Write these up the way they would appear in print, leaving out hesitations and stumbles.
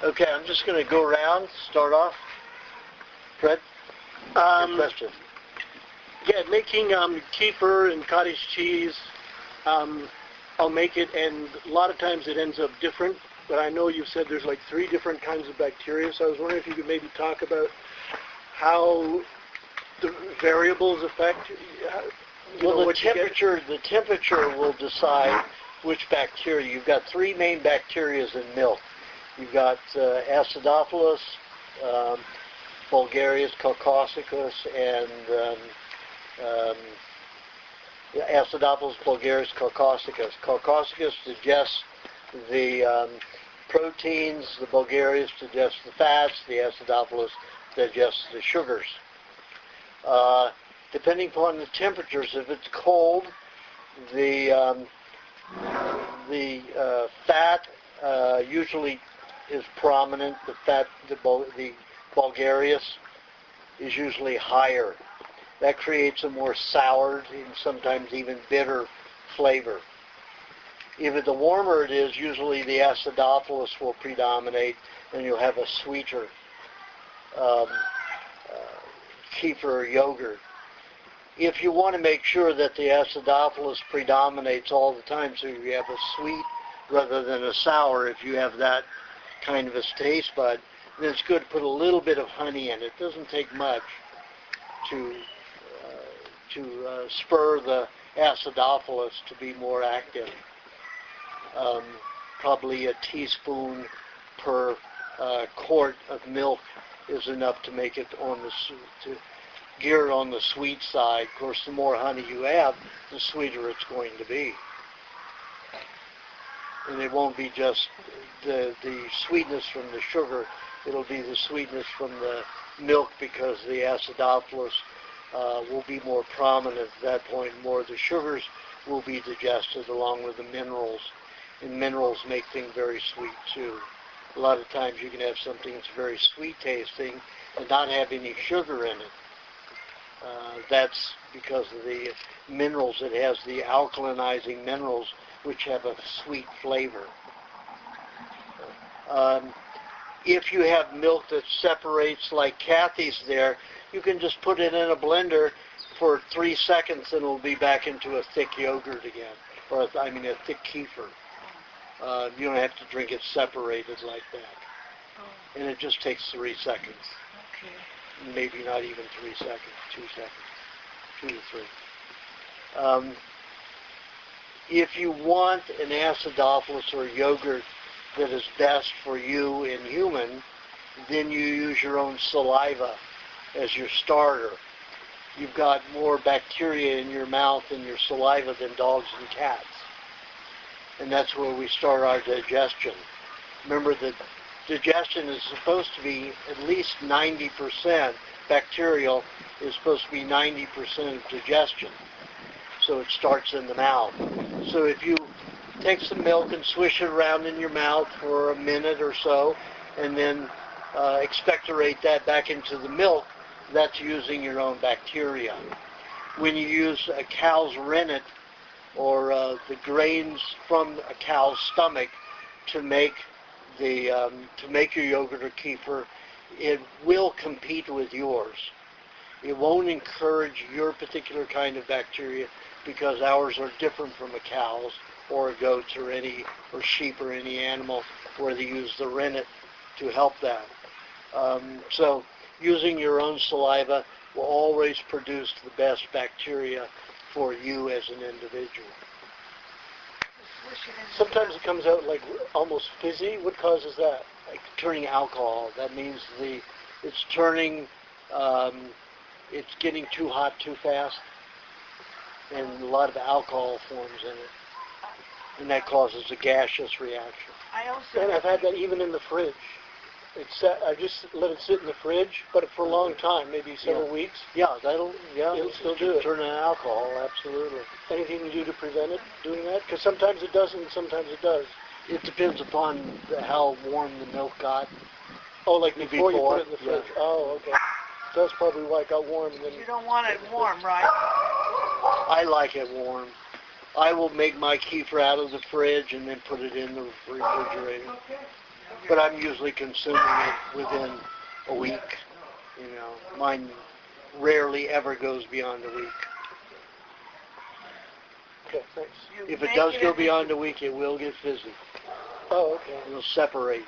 Okay, I'm just going to go around, start off. Fred, your question. Yeah, making kefir and cottage cheese, I'll make it, and a lot of times it ends up different, but I know you said there's like 3 different kinds of bacteria, so I was wondering if you could maybe talk about how the variables affect the temperature will decide which bacteria. You've got 3 main bacteria in milk. You've got Acidophilus, Bulgarius, Caucausicus, and Acidophilus, Bulgarius, Caucausicus. Caucausicus digests the proteins, the Bulgarius digests the fats, the Acidophilus digests the sugars. Depending upon the temperatures, if it's cold, the fat usually is prominent. The Bulgarius is usually higher. That creates a more soured and sometimes even bitter flavor. If the warmer it is, usually the Acidophilus will predominate, and you'll have a sweeter kefir or yogurt. If you want to make sure that the Acidophilus predominates all the time, so you have a sweet rather than a sour, if you have that kind of a taste bud, then it's good to put a little bit of honey in. It doesn't take much to spur the Acidophilus to be more active. Probably a teaspoon per quart of milk is enough to make it to gear it on the sweet side. Of course, the more honey you have, the sweeter it's going to be. And it won't be just the sweetness from the sugar. It'll be the sweetness from the milk, because the Acidophilus will be more prominent at that point. More of the sugars will be digested along with the minerals. And minerals make things very sweet too. A lot of times you can have something that's very sweet tasting and not have any sugar in it. That's because of the minerals. It has the alkalinizing minerals, which have a sweet flavor. If you have milk that separates like Kathy's there, you can just put it in a blender for 3 seconds and it'll be back into a thick yogurt again, or a thick kefir. You don't have to drink it separated like that. Oh. And it just takes 3 seconds. Okay. Maybe not even 3 seconds, 2 seconds, 2 to 3. If you want an Acidophilus or yogurt that is best for you in human, then you use your own saliva as your starter. You've got more bacteria in your mouth and your saliva than dogs and cats. And that's where we start our digestion. Remember that digestion is supposed to be at least 90%. Bacterial is supposed to be 90% of digestion. So it starts in the mouth. So if you take some milk and swish it around in your mouth for a minute or so, and then expectorate that back into the milk, that's using your own bacteria. When you use a cow's rennet or the grains from a cow's stomach to make your yogurt or kefir, it will compete with yours. It won't encourage your particular kind of bacteria, because ours are different from a cow's or a goat's or sheep or any animal where they use the rennet to help that. So using your own saliva will always produce the best bacteria for you as an individual. Sometimes it comes out like almost fizzy. What causes that? Like turning alcohol. That means it's turning, it's getting too hot too fast, and a lot of alcohol forms in it, and that causes a gaseous reaction. And I've had that even in the fridge. I just let it sit in the fridge, but for a long time, maybe several weeks. Yeah, it'll still do it. Turn into alcohol, absolutely. Anything you do to prevent it doing that? Because sometimes it doesn't, sometimes it does. It depends upon how warm the milk got. Oh, like before you put it in the fridge. Yeah. Oh, okay. That's probably why it got warm. And then you don't want it warm, right? I like it warm. I will make my kefir out of the fridge and then put it in the refrigerator. Okay. but I'm usually consuming it within a week. You know, mine rarely ever goes beyond a week. Okay, thanks. If it does go beyond a week, it will get fizzy. Oh, okay. It'll separate.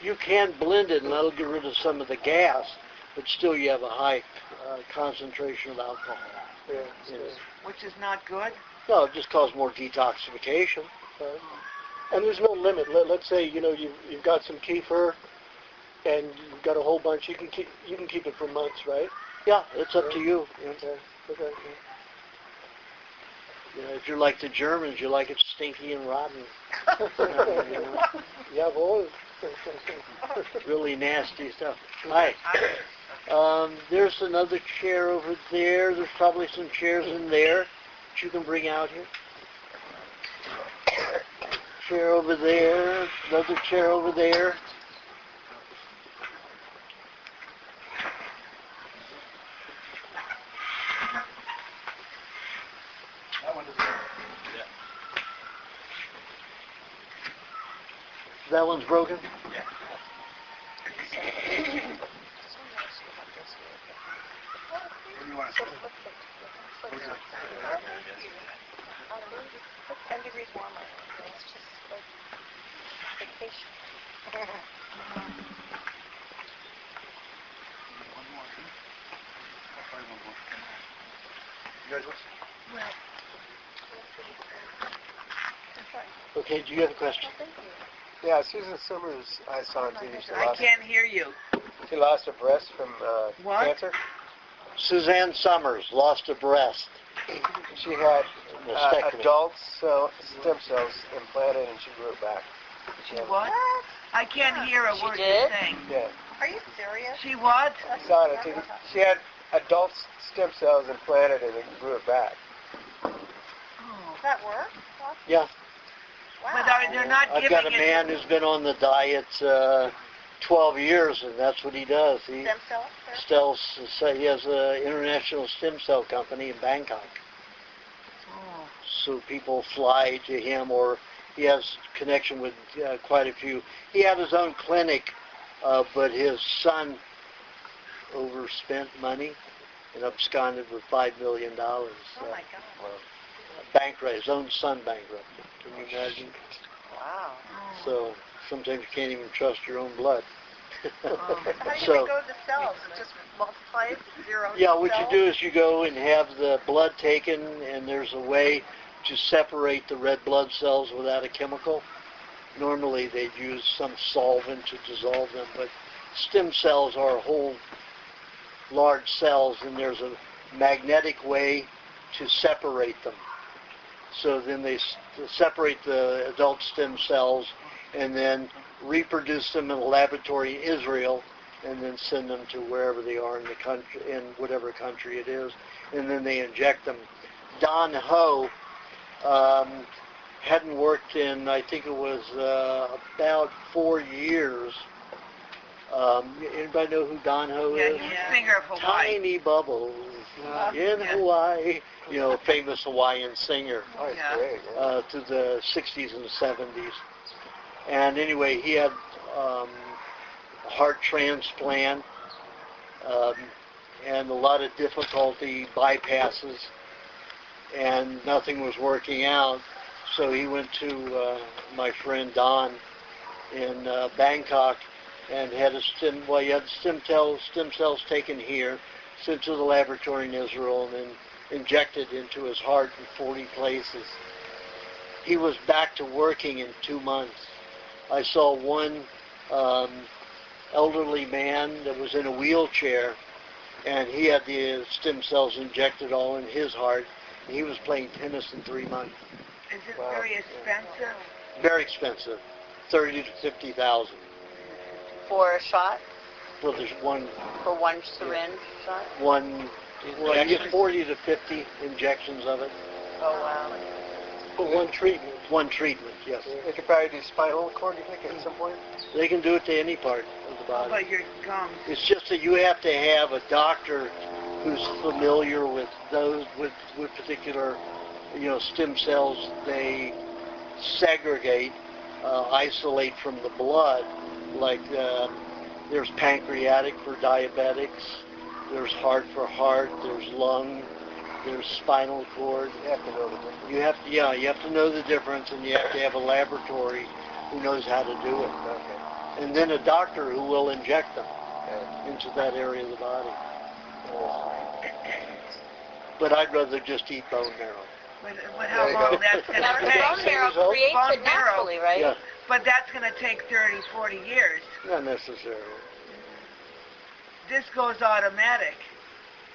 You can blend it, and that'll get rid of some of the gas, but still you have a high concentration of alcohol. Yeah. Which is not good? No, it just causes more detoxification. And there's no limit. Let's say you've got some kefir, and you've got a whole bunch. You can keep it for months, right? Yeah, it's up to you. Yeah. Okay. You know, if you're like the Germans, you like it stinky and rotten. Yeah, boy. Really nasty stuff. Hi. There's another chair over there. There's probably some chairs in there that you can bring out here. Chair over there. Another chair over there. That one's broken? Yeah. What do you want to say? 10 degrees warmer. It's just like vacation. One more. I'll try one more. You guys listen? Okay, do you have a question? Yeah, Susan Summers, I saw on TV. I can't hear you. She lost her breast from What? cancer. Suzanne Summers lost a breast. She had Mastectomy. adult stem cells implanted, and she grew it back. She what? I can't hear a word did? you're saying. Yeah, Are you serious? She what? I saw it on TV. She had adult stem cells implanted, and it grew it back. Oh. Does that work? Yeah. Wow. But they're not I've giving got a man who's been on the diet 12 years, and that's what he does. He Stem cells? he has an international stem cell company in Bangkok. Oh. So people fly to him, or he has connection with quite a few. He had his own clinic, but his son overspent money and absconded with $5 million. Oh my God. Bankrupt, his own son bankrupted. Can you imagine? Wow. So sometimes you can't even trust your own blood. How do you So- go to the cells? It just multiplies zero Yeah, what cells? you do is you go and have the blood taken, and there's a way to separate the red blood cells without a chemical. Normally they'd use some solvent to dissolve them, but stem cells are whole large cells, and there's a magnetic way to separate them. So then they separate the adult stem cells and then reproduce them in a laboratory in Israel, and then send them to wherever they are in the country, in whatever country it is, and then they inject them. Don Ho hadn't worked in, I think it was about 4 years. Anybody know who Don Ho is? Yeah, he's a singer of Hawaii. Tiny Bubbles in Hawaii. You know, a famous Hawaiian singer Oh, it's Yeah. great. Yeah. through the 60s and 70s. And anyway, he had a heart transplant and a lot of difficulty, bypasses, and nothing was working out. So he went to my friend Don in Bangkok and had he had stem cells taken here, sent to the laboratory in Israel, and then injected into his heart in 40 places. He was back to working in 2 months. I saw one elderly man that was in a wheelchair, and he had the stem cells injected all in his heart, and he was playing tennis in 3 months. Is it Wow. very expensive? Very expensive, 30 to 50,000. For a shot? Well, there's one. For one syringe shot? Well, you get 40 to 50 injections of it. Oh, wow. For one treatment. One treatment, yes. They could probably do spinal cord, you think, at some point? They can do it to any part of the How body. about your gums? It's just that you have to have a doctor who's familiar with those with particular, stem cells. They segregate, isolate from the blood, like there's pancreatic for diabetics, there's heart for heart, there's lung, there's spinal cord. You have to know the difference. You have to know the difference, and you have to have a laboratory who knows how to do it, Okay. and then a doctor who will inject them Yeah. into that area of the body. But I'd rather just eat bone marrow. But how There you long go. that's going Now, to the bone take? marrow result? creates Bone it marrow. naturally, right? Yeah, But that's going to take 30, 40 years. not necessarily. This goes automatic.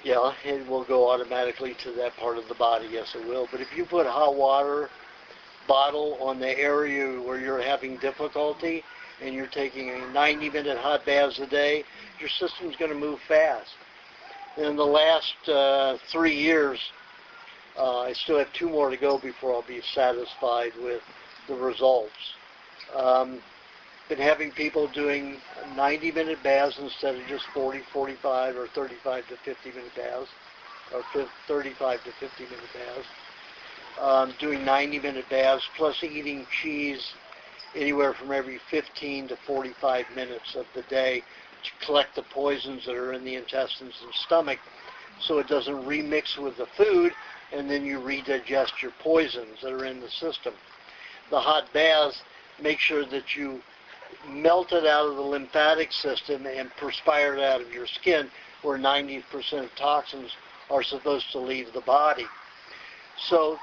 Yeah, it will go automatically to that part of the body. Yes, it will. But if you put hot water bottle on the area where you're having difficulty and you're taking a 90-minute hot baths a day, your system's going to move fast. In the last 3 years, I still have 2 more to go before I'll be satisfied with the results. Been having people doing 90-minute baths instead of just 40, 45, or 35 to 50-minute baths, or 35 to 50-minute baths. Doing 90-minute baths, plus eating cheese anywhere from every 15 to 45 minutes of the day to collect the poisons that are in the intestines and stomach so it doesn't remix with the food, and then you redigest your poisons that are in the system. The hot baths, make sure that you melt it out of the lymphatic system and perspire it out of your skin, where 90% of toxins are supposed to leave the body. So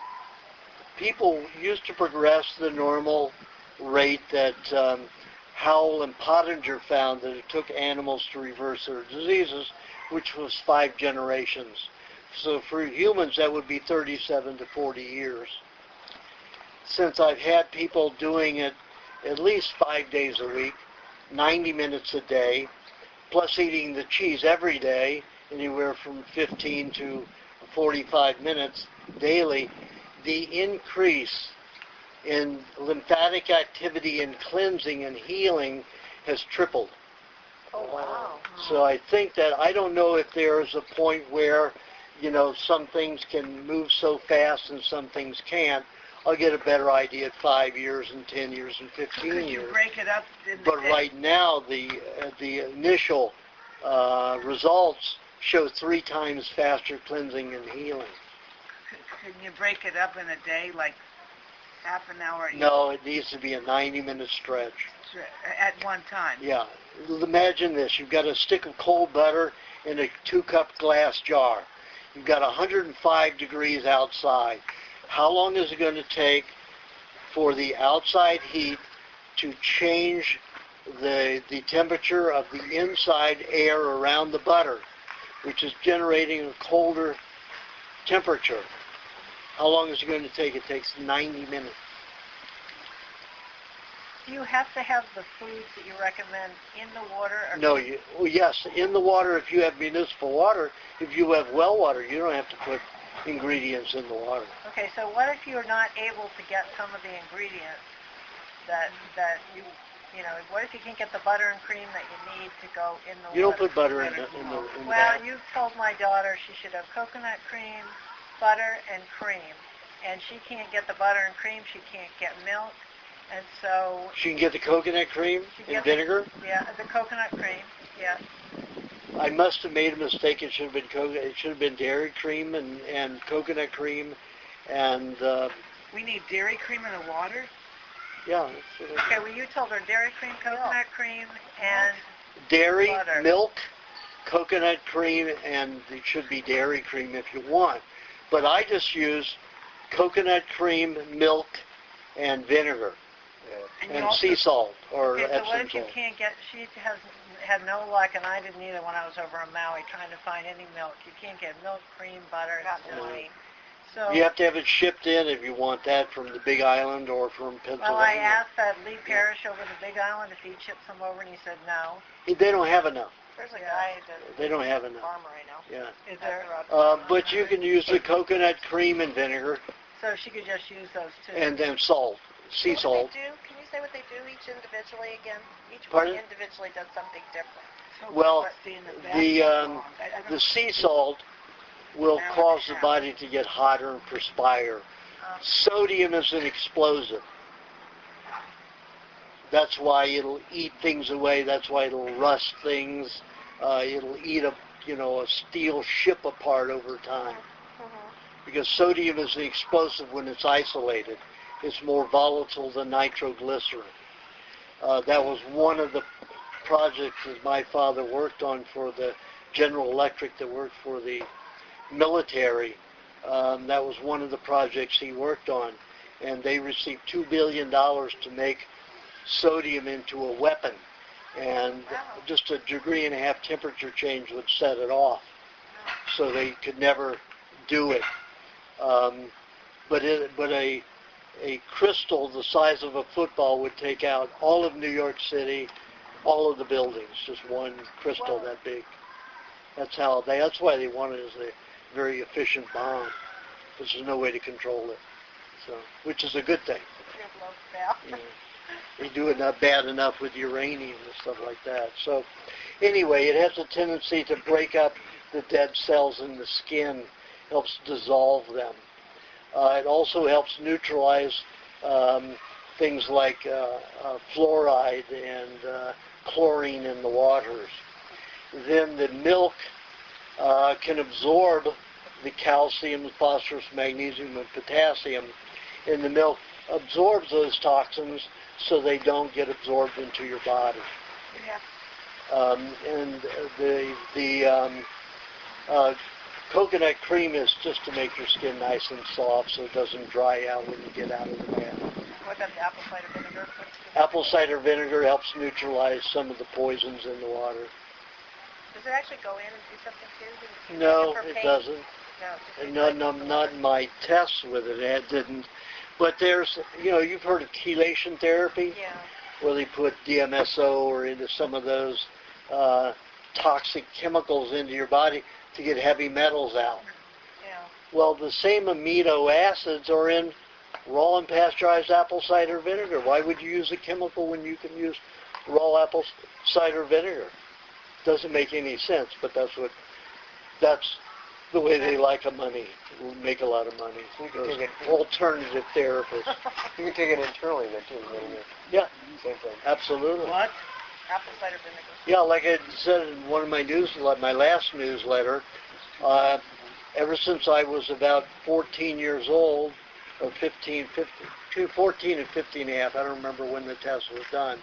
people used to progress the normal rate that Howell and Pottinger found, that it took animals to reverse their diseases, which was 5 generations. So for humans, that would be 37 to 40 years. Since I've had people doing it at least 5 days a week, 90 minutes a day, plus eating the cheese every day, anywhere from 15 to 45 minutes daily, the increase in lymphatic activity and cleansing and healing has tripled. Oh, wow. So I think that, I don't know if there is a point where, some things can move so fast and some things can't. I'll get a better idea at 5 years and 10 years and 15 Could you years. break it up in the But day? right now, the initial results show 3 times faster cleansing and healing. Can you break it up in a day, like half an hour each No, it needs to be a 90-minute stretch. at one time? Yeah. Imagine this. You've got a stick of cold butter in a 2-cup glass jar. You've got 105 degrees outside. How long is it going to take for the outside heat to change the temperature of the inside air around the butter, which is generating a colder temperature? How long is it going to take? It takes 90 minutes. Do you have to have the foods that you recommend in the water? Or No, yes, in the water if you have municipal water. If you have well water, you don't have to put ingredients in the water. Okay, so what if you're not able to get some of the ingredients that what if you can't get the butter and cream that you need to go in the water? You don't put butter in the Well, bath. you told my daughter she should have coconut cream, butter, and cream. And she can't get the butter and cream. She can't get milk. And so... She can get the coconut cream she and gets vinegar. the coconut cream, yes. I must have made a mistake. It should have been It should have been dairy cream and coconut cream, and We need dairy cream in the water? yeah. Okay, well, you told her dairy cream, coconut cream, and... Dairy, butter. milk, coconut cream, and it should be dairy cream if you want. But I just use coconut cream, milk, and vinegar, And you and also- sea salt or Okay, so what Epsom if you salt. can't get... She has had no luck, and I didn't either when I was over in Maui trying to find any milk. You can't get milk, cream, butter, honey. So... You have to have it shipped in if you want that from the Big Island or from Pennsylvania. Well, I asked that Lee Parrish over the Big Island if he'd ship some over, and he said no. They don't have enough. There's a guy, the They don't have enough. farmer I know. Yeah. Is there? But you can use the coconut cream and vinegar, So she could just use those two. and then salt, sea What salt. they do? Can you say what they do each individually again? Each Pardon? one individually does something different. So Well, what, stay in the bath the that long? I don't- the sea salt will Hour and a cause the half. body to get hotter and perspire. Sodium is an explosive. That's why it'll eat things away. That's why it'll rust things. It'll eat a steel ship apart over time. Because sodium is the explosive when it's isolated. It's more volatile than nitroglycerin. That was one of the projects that my father worked on for the General Electric that worked for the military. That was one of the projects he worked on. And they received $2 billion to make sodium into a weapon. And just a 1.5-degree temperature change would set it off. So they could never do it. But a crystal the size of a football would take out all of New York City, all of the buildings, just one crystal that big. That's why they want it as a very efficient bomb, because there's no way to control it. So, which is a good thing. They do it not bad enough with uranium and stuff like that. So, anyway, it has a tendency to break up the dead cells in the skin, helps dissolve them. It also helps neutralize things like fluoride and chlorine in the waters. Then the milk can absorb the calcium, phosphorus, magnesium, and potassium in the milk, absorbs those toxins so they don't get absorbed into your body. And the coconut cream is just to make your skin nice and soft so it doesn't dry out when you get out of the bath. What about the apple cider vinegar? Apple cider vinegar helps neutralize some of the poisons in the water. Does it actually go in and do something too? No, it doesn't. No, Not in my tests with it. It didn't. But there's, you've heard of chelation therapy? Yeah. Where they put DMSO or into some of those toxic chemicals into your body to get heavy metals out. Yeah. Well, the same amino acids are in raw and pasteurized apple cider vinegar. Why would you use a chemical when you can use raw apple cider vinegar? Doesn't make any sense, but that's the way they like a money. Make a lot of money. Those alternative therapists. You can take it internally then too. Yeah. Same thing. Absolutely. What? Apple cider vinegar. Yeah, like I said in one of my my last newsletter, ever since I was about 14 years old, or 14 and 15 and a half, I don't remember when the test was done,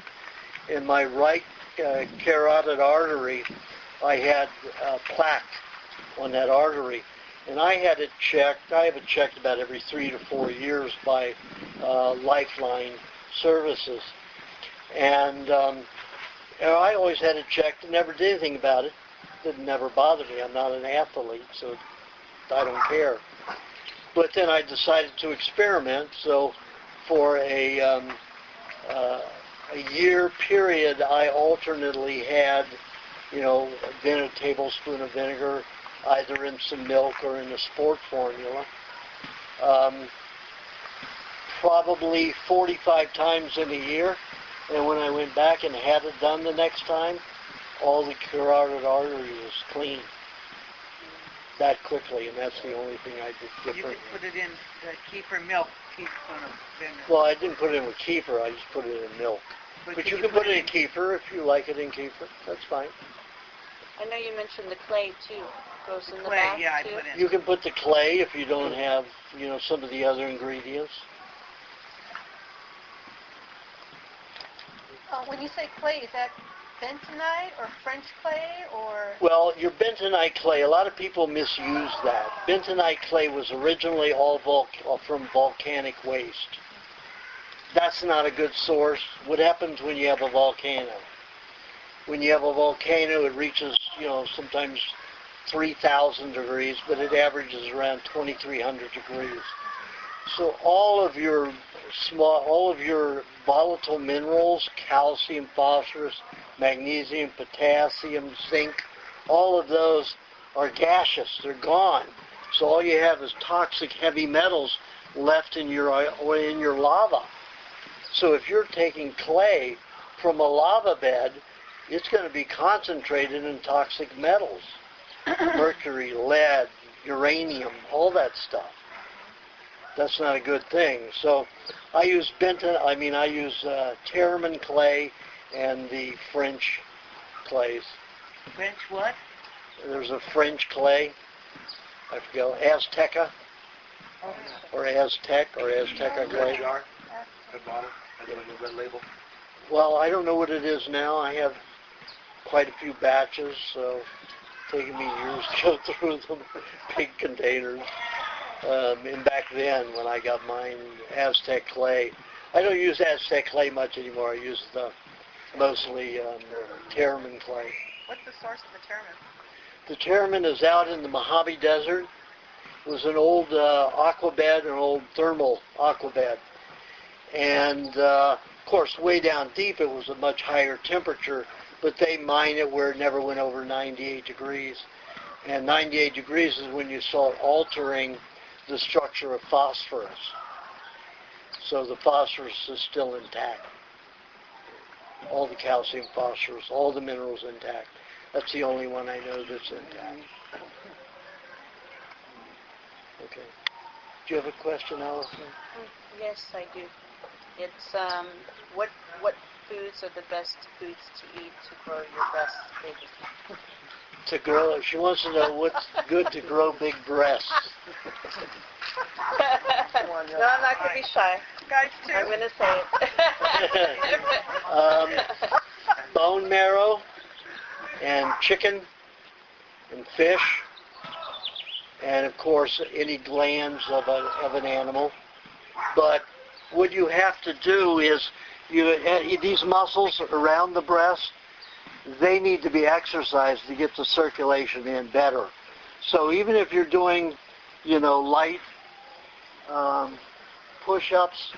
in my right carotid artery, I had plaque on that artery. And I had it checked. I have it checked about every 3 to 4 years by Lifeline Services. And I always had it checked and never did anything about it. It never bothered me. I'm not an athlete, so I don't care. But then I decided to experiment. So for a year period, I alternately had, a tablespoon of vinegar, either in some milk or in a sport formula. Probably 45 times in a year. And when I went back and had it done the next time, all the carotid artery was clean that quickly, and that's the only thing I did You different. could put it in the kefir milk, teaspoon of vinegar. Well, I didn't put it in with kefir. I just put it in milk. But you can put it in kefir if you like it in kefir. That's fine. I know you mentioned the clay too. Goes in the Clay, bath yeah, I too. put in. You can put the clay if you don't have, some of the other ingredients. When you say clay, is that bentonite or French clay or? Well, your bentonite clay, a lot of people misuse that. Bentonite clay was originally all from volcanic waste. That's not a good source. What happens when you have a volcano? When you have a volcano, it reaches, sometimes 3,000 degrees, but it averages around 2,300 degrees. So all of your volatile minerals, calcium, phosphorus, magnesium, potassium, zinc, all of those are gaseous. They're gone. So all you have is toxic heavy metals left in your lava. So if you're taking clay from a lava bed, it's going to be concentrated in toxic metals. Mercury, lead, uranium, all that stuff. that's not a good thing. So I use Terramin clay and the French clays. French what? There's a French clay, I forget, Azteca, or Azteca clay. jar at the bottom, and then the red label. Well, I don't know what it is now. I have quite a few batches, so it's taken me years to go through them, big containers. And back then, when I got mine, Aztec clay, I don't use Aztec clay much anymore. I use mostly Terramin clay. What's the source of the Terramin? The Terramin is out in the Mojave Desert. It was an old aquabed, an old thermal aquabed. And, of course, way down deep it was a much higher temperature, but they mine it where it never went over 98 degrees. And 98 degrees is when you start altering the structure of phosphorus. So the phosphorus is still intact. All the calcium, phosphorus, all the minerals intact. That's the only one I know that's intact. Okay. Do you have a question, Allison? Yes, I do. It's what foods are the best foods to eat to grow your best baby? To grow, she wants to know what's good to grow big breasts. No, I'm not going to be shy. Guys, too. I'm going to say it. Bone marrow and chicken and fish, and of course any glands of an animal. But what you have to do is these muscles around the breast, they need to be exercised to get the circulation in better. So even if you're doing, light push-ups,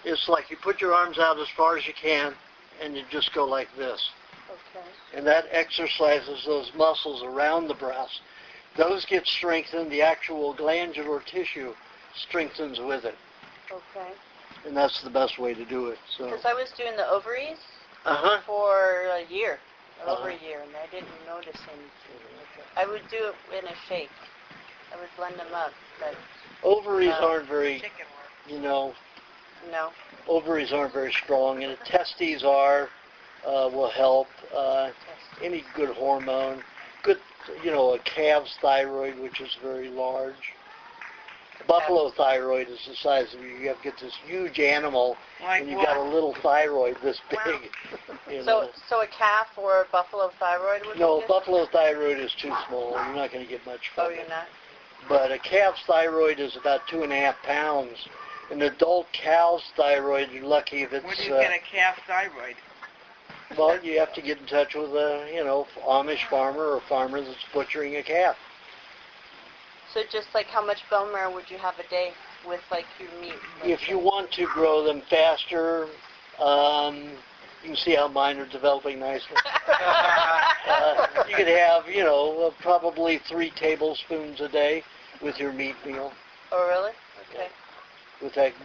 it's like you put your arms out as far as you can and you just go like this. Okay. And that exercises those muscles around the breast. Those get strengthened. The actual glandular tissue strengthens with it. Okay. And that's the best way to do it. So. Because I was doing the ovaries for a year, over a year, and I didn't notice anything. I would do it in a shake. I would blend them up. But ovaries aren't very, Chicken work. no. Ovaries aren't very strong, and the testes will help. Any good hormone, good, a calf's thyroid, which is very large. Buffalo thyroid is the size of you have to get this huge animal, Like and you've what? got a little thyroid this big. So a calf or a buffalo thyroid would No, be good? buffalo thyroid is too small. You're not going to get much from Oh, it. you're not? But a calf's thyroid is about 2.5 pounds. An adult cow's thyroid, you're lucky if it's... Where do you get a calf thyroid? Well, you have to get in touch with a, Amish farmer or farmer that's butchering a calf. So just like how much bone marrow would you have a day with like your meat? If you want to grow them faster, you can see how mine are developing nicely. You could have, probably 3 tablespoons a day with your meat meal. Oh, really? Okay.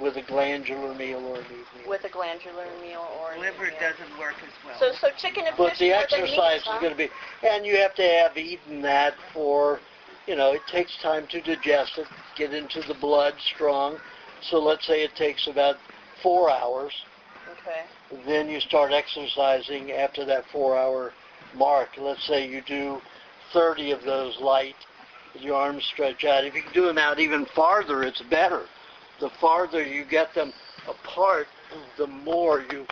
With a glandular meal or a meat meal. With a glandular meal or a Liver meat meal. doesn't work as well. So chicken and But fish the more than exercise meat, is huh? going to be, and you have to have eaten that for, it takes time to digest it, get into the blood strong. So let's say it takes about 4 hours. Okay. Then you start exercising after that 4-hour mark. Let's say you do 30 of those light, with your arms stretch out. If you can do them out even farther, it's better. The farther you get them apart, the more you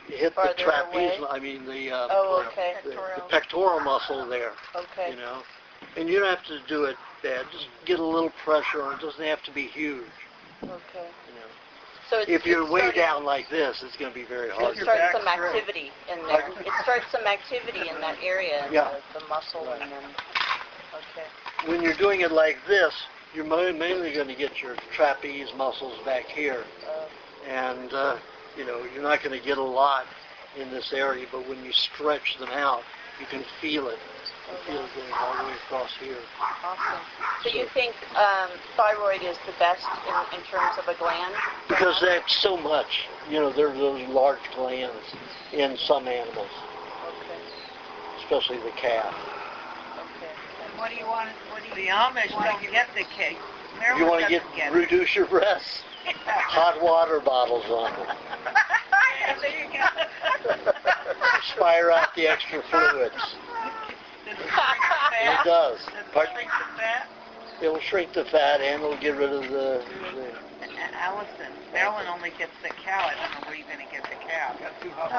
hit Farther the trapeze, away? the pectoral muscle there, Okay. And you don't have to do it bad. Just get a little pressure on it. It doesn't have to be huge. Okay. So If you're way starting- down like this, it's going to be very hard. It starts some activity in there. It starts some activity in that area, the muscle, and then, okay. When you're doing it like this, you're mainly going to get your trapeze muscles back here. And, you're not going to get a lot in this area, but when you stretch them out, you can feel it. You feel it going all the way across here. Awesome. So you think thyroid is the best in terms of a gland? Because that's so much. There are those large glands in some animals, Okay. especially the calf. Okay. And what do you want? The Amish don't get the If you want to reduce your breaths, hot water bottles on them. There you go. Spire out the extra fluids. Does it shrink the fat? It does. Does it Pardon? shrink the fat? It will shrink the fat and it'll get rid of the Allison, Marilyn only gets the cow. I don't know where you're going to get the cow.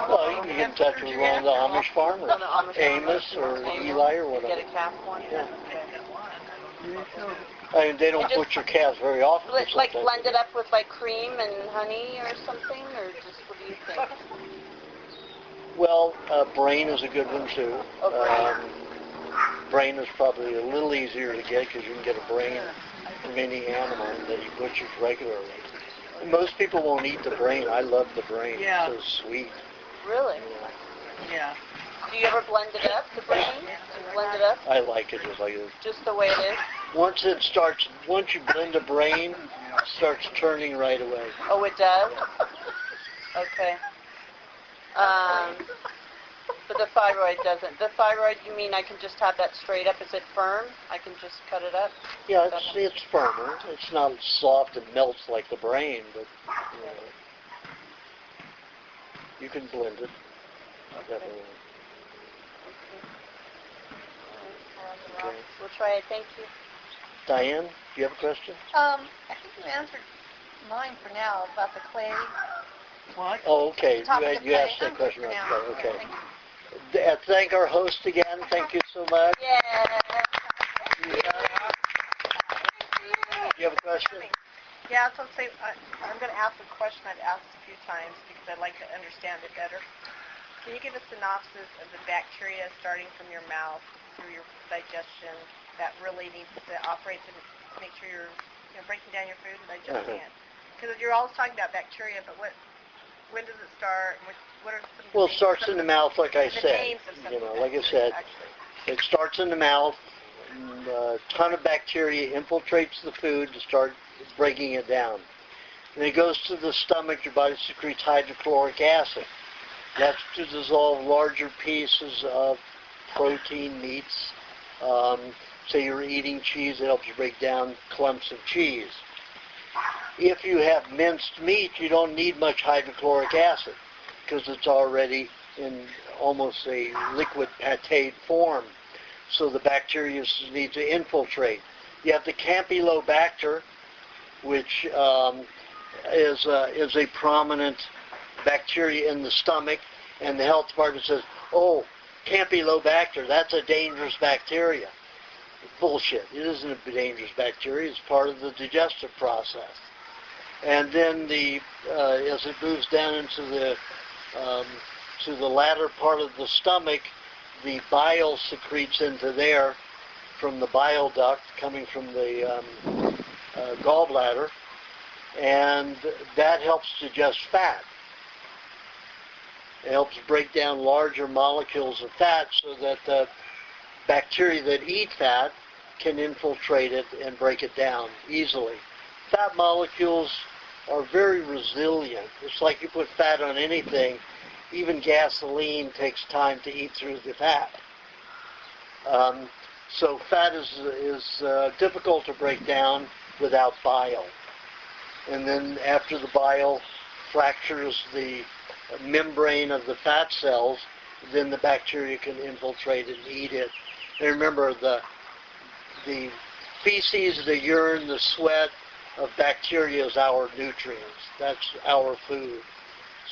well, you can get in touch with one of the Amish farmers, One of the Amish Amos or Eli or Get whatever. a calf one. Yeah. I mean, they don't butcher calves very often. but Like sometimes blend they it up with like cream and honey or something, or just what do you think? do. Well, brain is a good one too. Brain is probably a little easier to get because you can get a brain from any animal that you butchers regularly. And most people won't eat the brain. I love the brain. Yeah. It's so sweet. Really? Yeah. Do you ever blend it up, the brain? Do you blend it up I like it just like it is. just the way it is? Once you blend a brain, it starts turning right away. Oh, it does? Okay. But the thyroid doesn't. The thyroid, you mean I can just have that straight up? Is it firm? I can just cut it up? Yeah, it's firmer. It's not soft and melts like the brain, but you can blend it. Definitely. Okay. We'll try it. Thank you. Diane, do you have a question? I think you answered mine for now about the clay. What? Oh, okay. Topic of You clay. asked that I'm question good for about now. clay. Okay. Thank you. Thank our host again. Thank you so much. Yeah. You have a question? Yeah, so say I'm going to ask a question I've asked a few times because I'd like to understand it better. Can you give a synopsis of the bacteria starting from your mouth through your digestion that really needs to operate to make sure you're breaking down your food and digesting it? Because you're always talking about bacteria, but when does it start? What are some? Well, it starts in the mouth, like I the said. names of some Like I bacteria, said, actually. it starts in the mouth. A ton of bacteria infiltrates the food to start breaking it down. And it goes to the stomach. Your body secretes hydrochloric acid. That's to dissolve larger pieces of protein, meats. Say you're eating cheese, it helps you break down clumps of cheese. If you have minced meat, you don't need much hydrochloric acid because it's already in almost a liquid pâté form. So the bacteria need to infiltrate. You have the Campylobacter, which is a prominent bacteria in the stomach, and the health department says, oh, Campylobacter, that's a dangerous bacteria. Bullshit. It isn't a dangerous bacteria. It's part of the digestive process. And then as it moves down into the latter part of the stomach, the bile secretes into there from the bile duct coming from the gallbladder, and that helps digest fat. It helps break down larger molecules of fat so that the bacteria that eat fat can infiltrate it and break it down easily. Fat molecules are very resilient. It's like you put fat on anything. Even gasoline takes time to eat through the fat. So fat is difficult to break down without bile. And then after the bile fractures the membrane of the fat cells, then the bacteria can infiltrate and eat it. And remember, the feces, the urine, the sweat of bacteria is our nutrients. That's our food.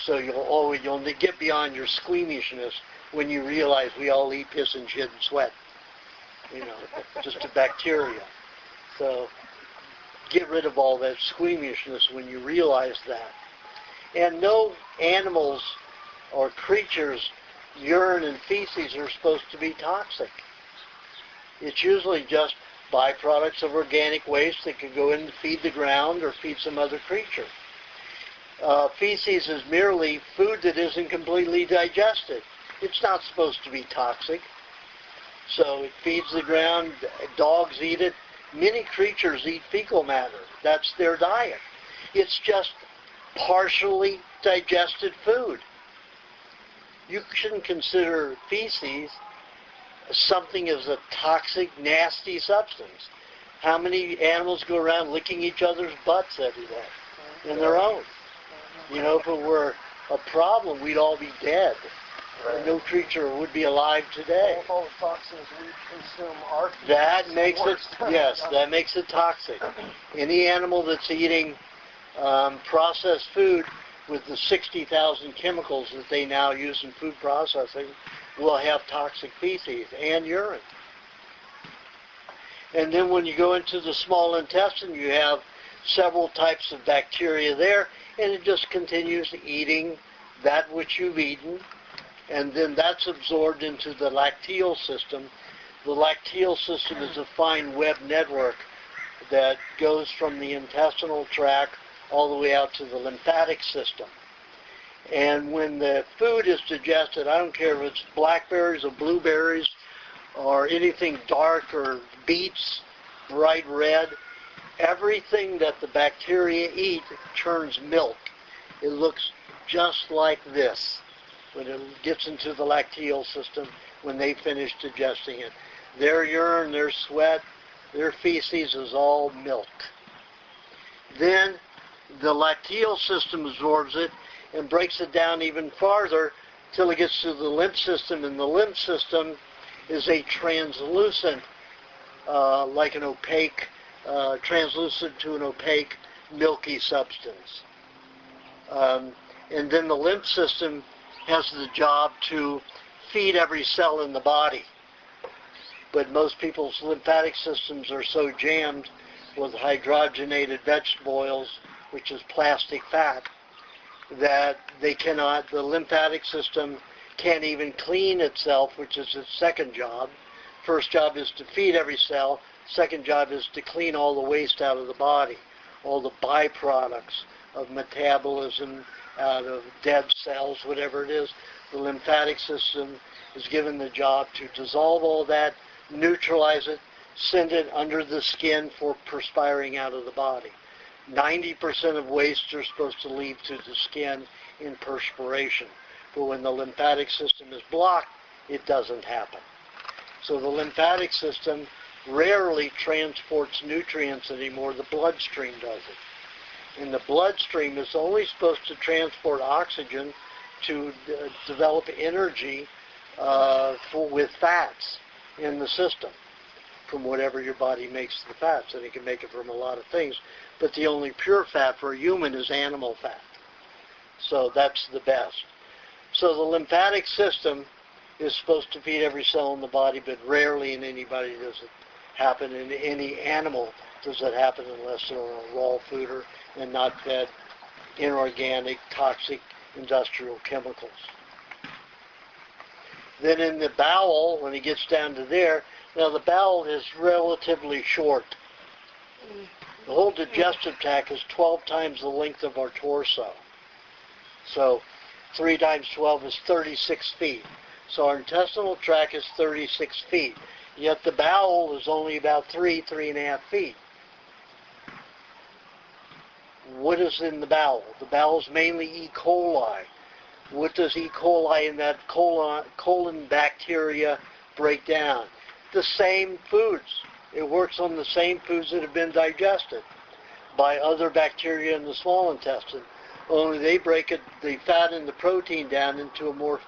So you'll get beyond your squeamishness when you realize we all eat piss and shit and sweat. Just a bacteria. So get rid of all that squeamishness when you realize that. And no animals or creatures' urine and feces are supposed to be toxic. It's usually just byproducts of organic waste that could go in to feed the ground or feed some other creature. Feces is merely food that isn't completely digested. It's not supposed to be toxic. So it feeds the ground. Dogs eat it. Many creatures eat fecal matter. That's their diet. It's just partially digested food. You shouldn't consider feces something as a toxic, nasty substance. How many animals go around licking each other's butts every day? And their own. You know, if it were a problem, we'd all be dead. No creature would be alive today. All the toxins we consume are That makes it, yes, that makes it toxic. Any animal that's eating processed food with the 60,000 chemicals that they now use in food processing will have toxic feces and urine. And then when you go into the small intestine, you have several types of bacteria there, and it just continues eating that which you've eaten, and then that's absorbed into the lacteal system. The lacteal system is a fine web network that goes from the intestinal tract all the way out to the lymphatic system. And when the food is digested, I don't care if it's blackberries or blueberries or anything dark or beets, bright red, everything that the bacteria eat turns milk. It looks just like this when it gets into the lacteal system when they finish digesting it. Their urine, their sweat, their feces is all milk. Then the lacteal system absorbs it and breaks it down even farther till it gets to the lymph system, and the lymph system is a translucent, like an opaque, translucent to an opaque, milky substance. And then the lymph system has the job to feed every cell in the body. But most people's lymphatic systems are so jammed with hydrogenated vegetable oils, which is plastic fat, that they cannot, the lymphatic system can't even clean itself, which is its second job. First job is to feed every cell. Second job is to clean all the waste out of the body, all the byproducts of metabolism out of dead cells, whatever it is. The lymphatic system is given the job to dissolve all that, neutralize it, send it under the skin for perspiring out of the body. 90% of waste are supposed to leave to the skin in perspiration. But when the lymphatic system is blocked, it doesn't happen. So the lymphatic system rarely transports nutrients anymore. The bloodstream does it. And the bloodstream is only supposed to transport oxygen to develop energy with fats in the system from whatever your body makes the fats. And it can make it from a lot of things. But the only pure fat for a human is animal fat. So that's the best. So the lymphatic system is supposed to feed every cell in the body, but rarely in anybody does it happen. In any animal does it happen unless they're on a raw fooder and not fed inorganic, toxic, industrial chemicals. Then in the bowel, when it gets down to there, now the bowel is relatively short. The whole digestive tract is 12 times the length of our torso. So 3 times 12 is 36 feet. So our intestinal tract is 36 feet. Yet the bowel is only about 3.5 feet. What is in the bowel? The bowel is mainly E. coli. What does E. coli and that colon bacteria break down? The same foods. It works on the same foods that have been digested by other bacteria in the small intestine. Only they break the fat and the protein down into a more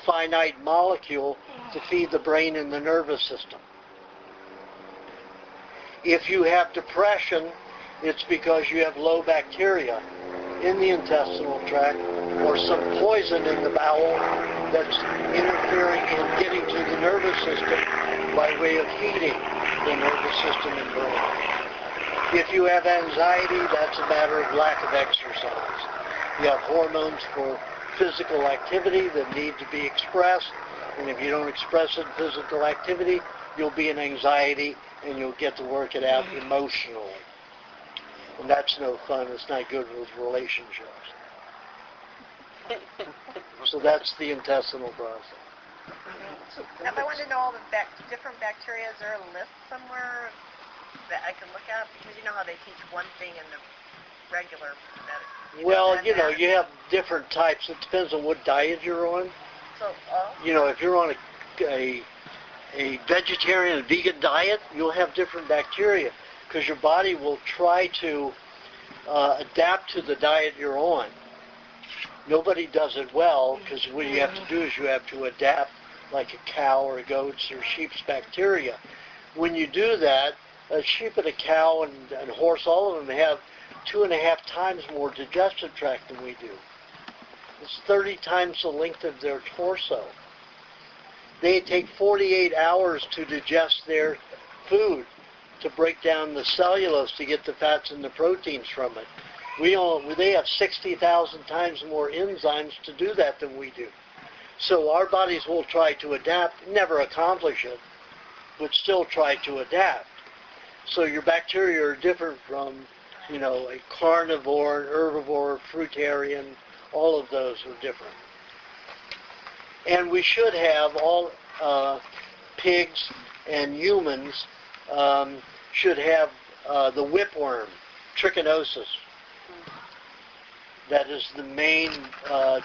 finite molecule to feed the brain and the nervous system. If you have depression, it's because you have low bacteria in the intestinal tract or some poison in the bowel that's interfering in getting to the nervous system by way of heating the nervous system and brain. If you have anxiety, that's a matter of lack of exercise. You have hormones for physical activity that need to be expressed, and if you don't express it in physical activity, you'll be in anxiety and you'll get to work it out emotionally. And that's no fun. It's not good with relationships. So that's the intestinal process. Now, if I want to know all the different bacteria, is there a list somewhere that I can look at? Because you know how they teach one thing in the regular medicine. Well, you know, you have different types. It depends on what diet you're on. So, you know, if you're on a vegetarian and vegan diet, you'll have different bacteria because your body will try to adapt to the diet you're on. Nobody does it well, because what you have to do is you have to adapt like a cow or a goat's or sheep's bacteria. When you do that, a sheep and a cow and a horse, all of them have 2.5 times more digestive tract than we do. It's 30 times the length of their torso. They take 48 hours to digest their food, to break down the cellulose to get the fats and the proteins from it. They have 60,000 times more enzymes to do that than we do. So our bodies will try to adapt, never accomplish it, but still try to adapt. So your bacteria are different from, a carnivore, an herbivore, fruitarian. All of those are different. And we should have all pigs and humans should have the whipworm, trichinosis. That is the main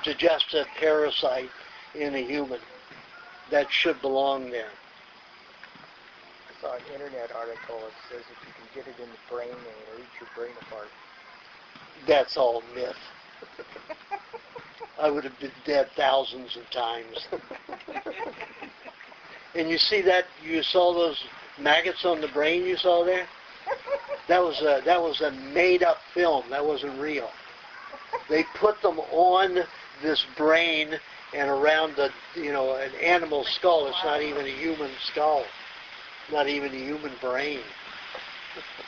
digestive parasite in a human that should belong there. I saw an internet article that says if you can get it in the brain, it'll eat your brain apart. That's all myth. I would have been dead thousands of times. And you saw those maggots on the brain you saw there? That was a made-up film. That wasn't real. They put them on this brain and around an animal skull. It's not even a human skull. Not even a human brain.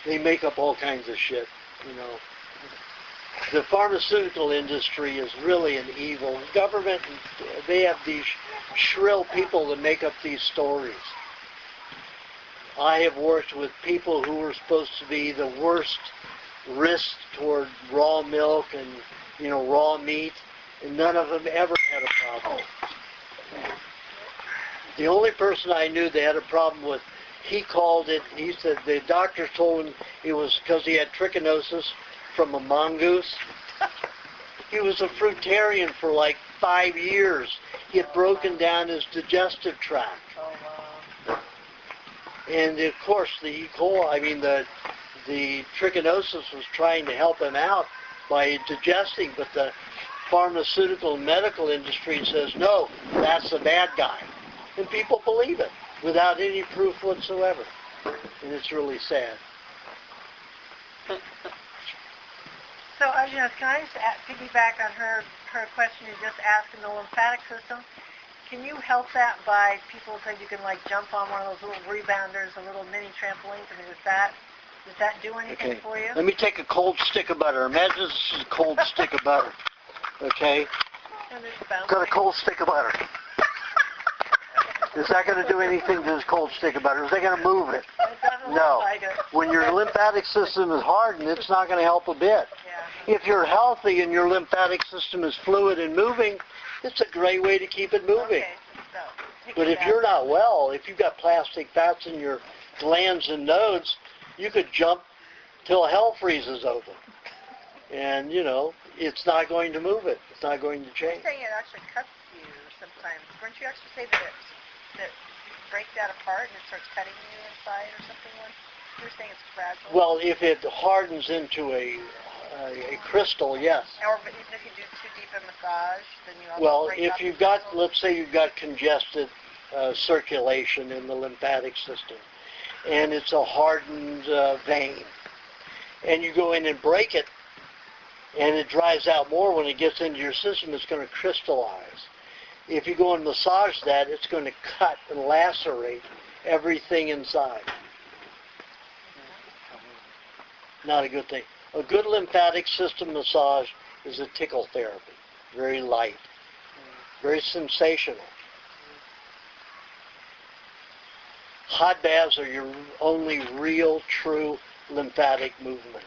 They make up all kinds of shit, The pharmaceutical industry is really an evil. Government, they have these shrill people that make up these stories. I have worked with people who were supposed to be the worst risk toward raw milk and, raw meat, and none of them ever had a problem. The only person I knew they had a problem with, he said the doctor told him it was because he had trichinosis from a mongoose. He was a fruitarian for like 5 years. He had broken down his digestive tract. And of course the E. coli, the trichinosis was trying to help him out by digesting, but the pharmaceutical and medical industry says, no, that's the bad guy. And people believe it without any proof whatsoever. And it's really sad. So, Aajonus, can I just piggyback on her question you just asked in the lymphatic system? Can you help that by people said you can jump on one of those little rebounders, a little mini trampolines? Does that do anything for you? Let me take a cold stick of butter. Imagine this is a cold stick of butter. Okay? Got a cold stick of butter. Is that going to do anything to this cold stick of butter? Is that going to move it? No. When your lymphatic system is hardened, it's not going to help a bit. Yeah. If you're healthy and your lymphatic system is fluid and moving, it's a great way to keep it moving. Okay. So, but if you're not well, if you've got plastic fats in your glands and nodes, you could jump till hell freezes over. And, it's not going to move it. It's not going to change. You're saying it actually cuts you sometimes. Weren't you actually say that you break that apart and it starts cutting you inside or something? You were saying it's fragile. Well, if it hardens into a crystal, yes. Or even if you do too deep a massage, then you also break if up you've the got, crystal? let's say you've got congested circulation in the lymphatic system, and it's a hardened vein, and you go in and break it, and it dries out more when it gets into your system, it's going to crystallize. If you go and massage that, it's going to cut and lacerate everything inside. Not a good thing. A good lymphatic system massage is a tickle therapy. Very light. Very sensational. Hot baths are your only real, true lymphatic movement.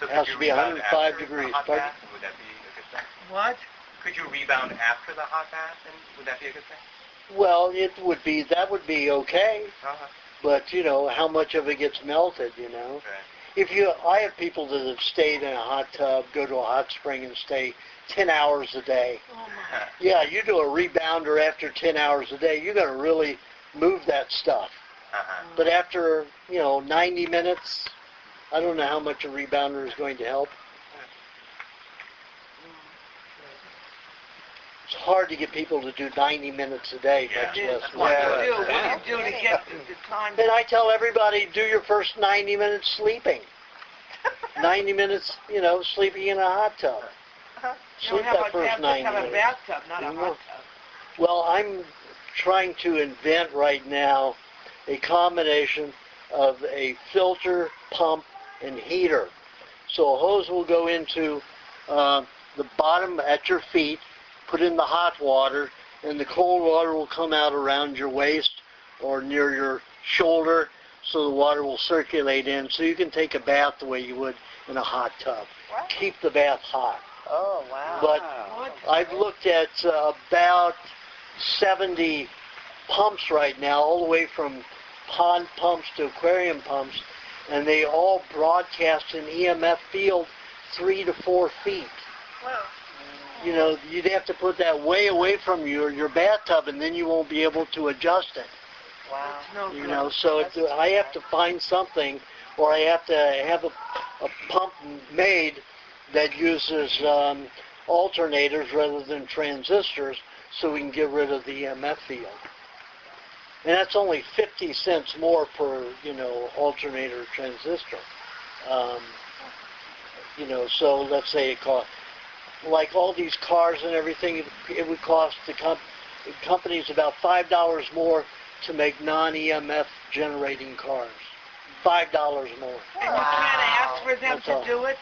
So It has to be 105 degrees. Hot Pardon? bath, would that be a good thing? What? Could you rebound after the hot bath, and would that be a good thing? Well, that would be okay. Uh-huh. But, how much of it gets melted, Okay. I have people that have stayed in a hot tub, go to a hot spring and stay 10 hours a day. Yeah, you do a rebounder after 10 hours a day, you got to really move that stuff. But after, 90 minutes, I don't know how much a rebounder is going to help. It's hard to get people to do 90 minutes a day, much less What one. do you do? What do you do to get the time? And I tell everybody, do your first 90 minutes sleeping. 90 minutes, sleeping in a hot tub. Sleep that first 90 have a minutes. bathtub, not a hot tub. Well, I'm trying to invent right now a combination of a filter, pump, and heater. So a hose will go into the bottom at your feet, put in the hot water, and the cold water will come out around your waist or near your shoulder, so the water will circulate in, so you can take a bath the way you would in a hot tub. Wow. Keep the bath hot. Oh, wow. But I've looked at about 70 pumps right now, all the way from pond pumps to aquarium pumps, and they all broadcast an EMF field 3 to 4 feet. Wow. You'd have to put that way away from your bathtub, and then you won't be able to adjust it. Wow. So I have to find something, or I have to have a pump made that uses alternators rather than transistors, so we can get rid of the EMF field. And that's only 50 cents more per, alternator transistor. So let's say it costs, like all these cars and everything, it would cost the companies about $5 more to make non-EMF generating cars. $5 more. And you can't ask for them to do it?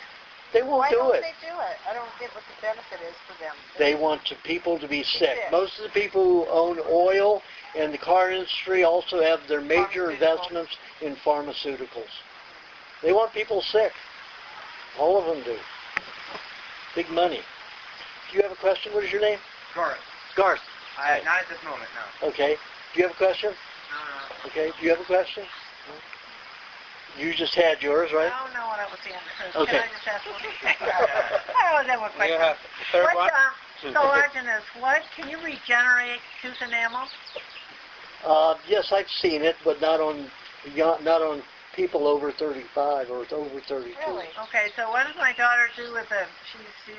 They won't Why do don't it. they do it? I don't get what the benefit is for them. They want people to be sick. Most of the people who own oil and the car industry also have their major investments in pharmaceuticals. They want people sick. All of them do. Big money. Do you have a question? What is your name? Garth. Garth. Not at this moment, no. Okay. Do you have a question? No. Okay. Do you have a question? You just had yours, right? I don't know what I was saying. Okay. Can I just ask one? I always have one question. You have third one? So, Aajonus, can you regenerate tooth enamel? Yes, I've seen it, but not on people over 35 or over 32. Really? Okay, so what does my daughter do with the? You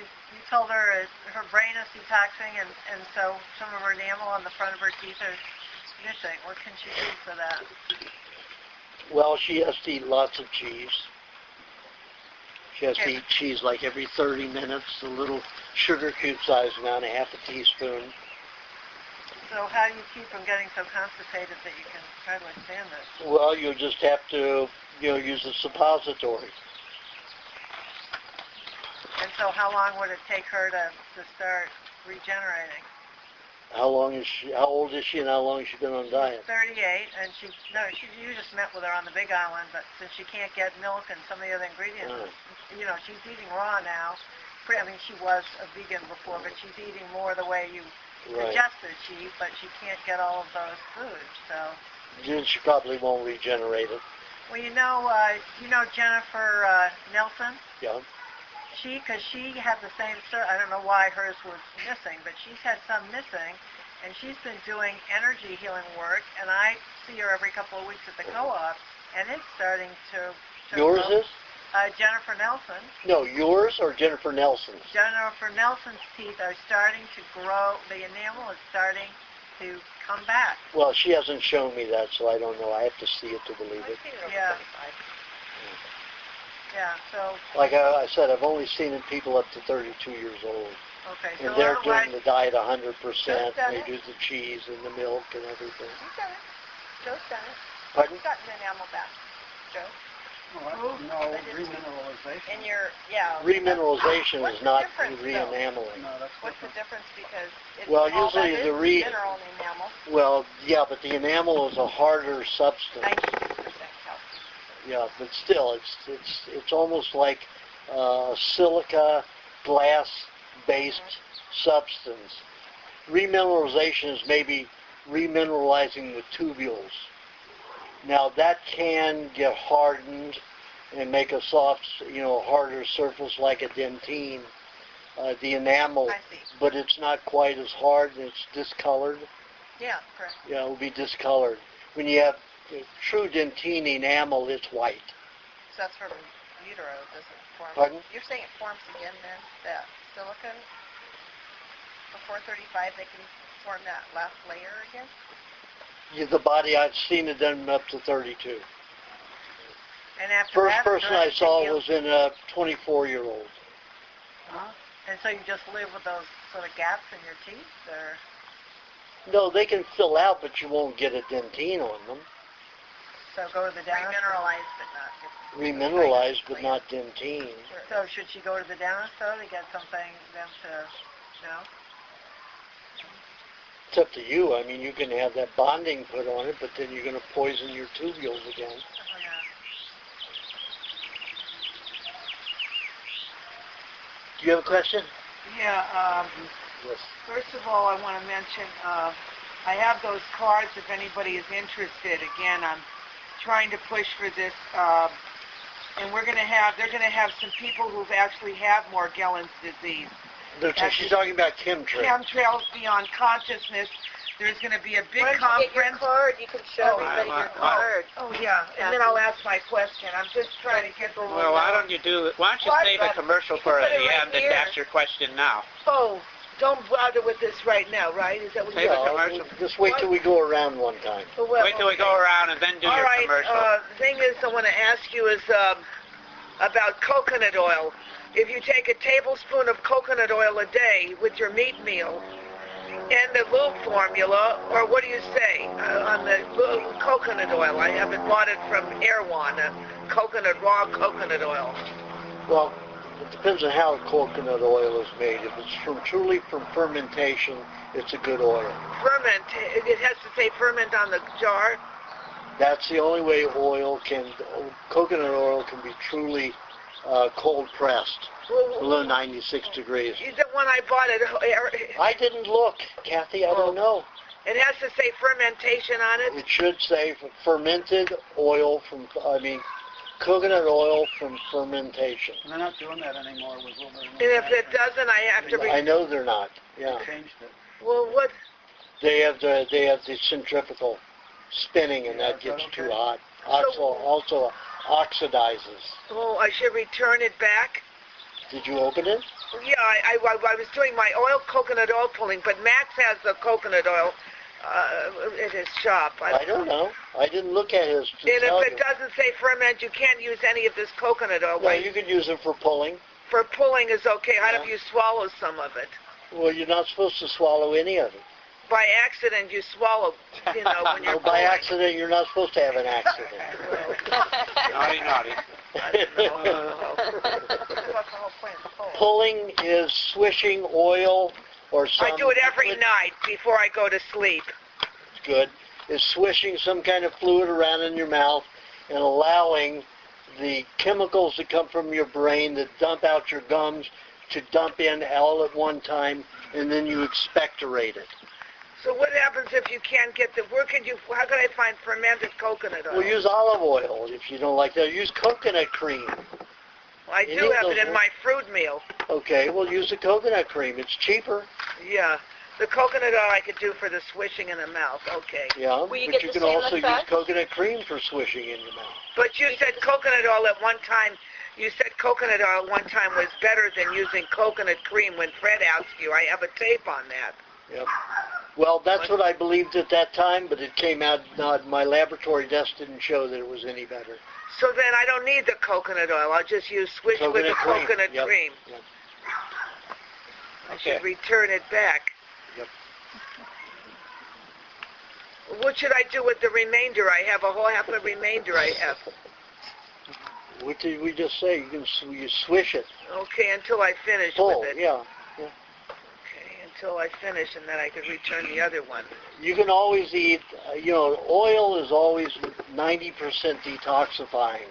told her her brain is detoxing, and so some of her enamel on the front of her teeth are missing. What can she do for that? Well, she has to eat lots of cheese. She has to eat cheese like every 30 minutes, a little sugar cube size amount, a half a teaspoon. So how do you keep from getting so constipated that you can try to withstand it? Well, you'll just have to, use a suppository. And so how long would it take her to start regenerating? How old is she, and how long has she been on diet? She's 38, and you just met with her on the Big Island, but since she can't get milk and some of the other ingredients, she's eating raw now. I mean, she was a vegan before, but she's eating more the way you suggested she eat, but she can't get all of those foods, so. Then she probably won't regenerate it. Well, you know Jennifer Nelson? Yeah. Because she had the same, I don't know why hers was missing, but she's had some missing, and she's been doing energy healing work, and I see her every couple of weeks at the co-op, and it's starting to Yours grow. is? Jennifer Nelson. No, yours or Jennifer Nelson's? Jennifer Nelson's teeth are starting to grow. The enamel is starting to come back. Well, she hasn't shown me that, so I don't know. I have to see it to believe it. Yeah. Yeah, so... Like I said, I've only seen it people up to 32 years old. Okay, so And they're otherwise, doing the diet 100%. done They it. do the cheese and the milk and everything. He's done it. Joe's done it. Pardon? He's gotten enamel back. Joe? No, remineralization. And your, Remineralization What's is the not difference, though? re-enameling. No, that's What's the difference? Because it's Well, all usually that the is mineral enamel. Well, yeah, but the enamel is a harder substance. 92% calcium. Yeah, but still, it's almost like silica glass-based substance. Remineralization is maybe remineralizing the tubules. Now that can get hardened and make a soft, harder surface like a dentine, the enamel, I see. but it's not quite as hard and it's discolored. Yeah, correct. Yeah, it will be discolored. When you have true dentine enamel, it's white. So that's from utero, does it form? Pardon? You're saying it forms again then, that silicone? Before 35, they can form that last layer again? The body, I've seen it done up to 32. And after First that, person I saw was in a 24-year-old. Huh? And so you just live with those sort of gaps in your teeth, or? No, they can fill out, but you won't get a dentine on them. So go to the dentist? Remineralized, but not Remineralized, but not dentine. So should she go to the dentist, though, to get something, them to, no? It's up to you. I mean, you can have that bonding put on it, but then you're going to poison your tubules again. Oh, yeah. Do you have a question? Yeah, Yes. first of all, I want to mention, I have those cards if anybody is interested. Again, I'm trying to push for this, and they're going to have some people who've actually have Morgellons disease. She's talking about chemtrails. Chemtrails Beyond Consciousness. There's going to be a big Why don't you get your conference. card? You can show everybody your card. Oh, yeah, and then I'll ask my question. I'm just trying to get the... Well, why don't you save a commercial for put it the right end and here. ask your question now? Oh, don't bother with this right now, right? Is that what Save you're a commercial. Just wait till we go around one time. Wait till we go around and then do All your right, commercial. the thing is I want to ask you is about coconut oil. If you take a tablespoon of coconut oil a day with your meat meal and the lube formula, or what do you say on the coconut oil? I haven't bought it from Erewhon, raw coconut oil. Well, it depends on how coconut oil is made. If it's truly from fermentation, it's a good oil. Ferment, it has to say ferment on the jar? That's the only way coconut oil can be truly cold pressed, below 96 degrees. The one I bought I didn't look, Kathy. I don't know. it has to say fermentation on it? It should say fermented oil coconut oil from fermentation. They're not doing that anymore with Wilbur. And if it doesn't, I have to... I know they're not. Yeah. They changed it. Well, what... They have the centrifugal spinning, and that gets too hot. Also oxidizes. Oh, I should return it back? Did you open it? Yeah, I was doing my coconut oil pulling, but Max has the coconut oil at his shop. I don't know. I didn't look at his to And tell if it you. doesn't say ferment, you can't use any of this coconut oil. Well, you could use it for pulling. For pulling is okay. How Yeah. if you swallow some of it? Well, you're not supposed to swallow any of it. By accident, you swallow, when you're Well, by pulling. accident, you're not supposed to have an accident. Naughty, naughty. That's the whole point of the poll. Pulling is swishing oil or some... I do it every night before I go to sleep. Good. Is swishing some kind of fluid around in your mouth and allowing the chemicals that come from your brain that dump out your gums to dump in all at one time, and then you expectorate it. So what happens if you can't get how can I find fermented coconut oil? Well, use olive oil if you don't like that. Use coconut cream. I You do need have those it in my fruit meal. Okay, well, use the coconut cream. It's cheaper. Yeah. The coconut oil I could do for the swishing in the mouth. Okay. Yeah, Will you but get you the can same also use effect? coconut cream for swishing in your mouth. But you said coconut oil at one time. You said coconut oil one time was better than using coconut cream when Fred asked you. I have a tape on that. Yep. Well, that's what I believed at that time, but it came out, my laboratory test didn't show that it was any better. So then I don't need the coconut oil. I'll just use swish with the coconut Yep. cream. Yep. I should return it back. Yep. What should I do with the remainder? I have a whole half a remainder I have. What did we just say? You swish it. Okay, until I finish Pull, with it. yeah. Okay, until I finish, and then I can return the other one. You can always eat, oil is always 90% detoxifying.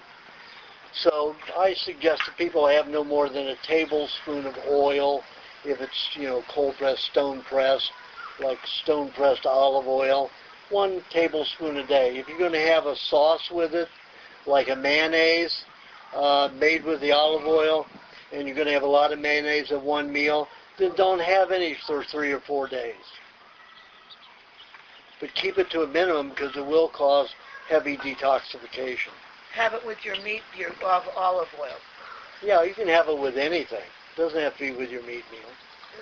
So I suggest that people have no more than a tablespoon of oil if it's, cold-pressed, stone-pressed, like stone-pressed olive oil. 1 tablespoon a day. If you're going to have a sauce with it, like a mayonnaise made with the olive oil, and you're going to have a lot of mayonnaise at one meal, then don't have any for 3 or 4 days. But keep it to a minimum because it will cause heavy detoxification. Have it with your meat, your olive oil. Yeah, you can have it with anything. It doesn't have to be with your meat meal.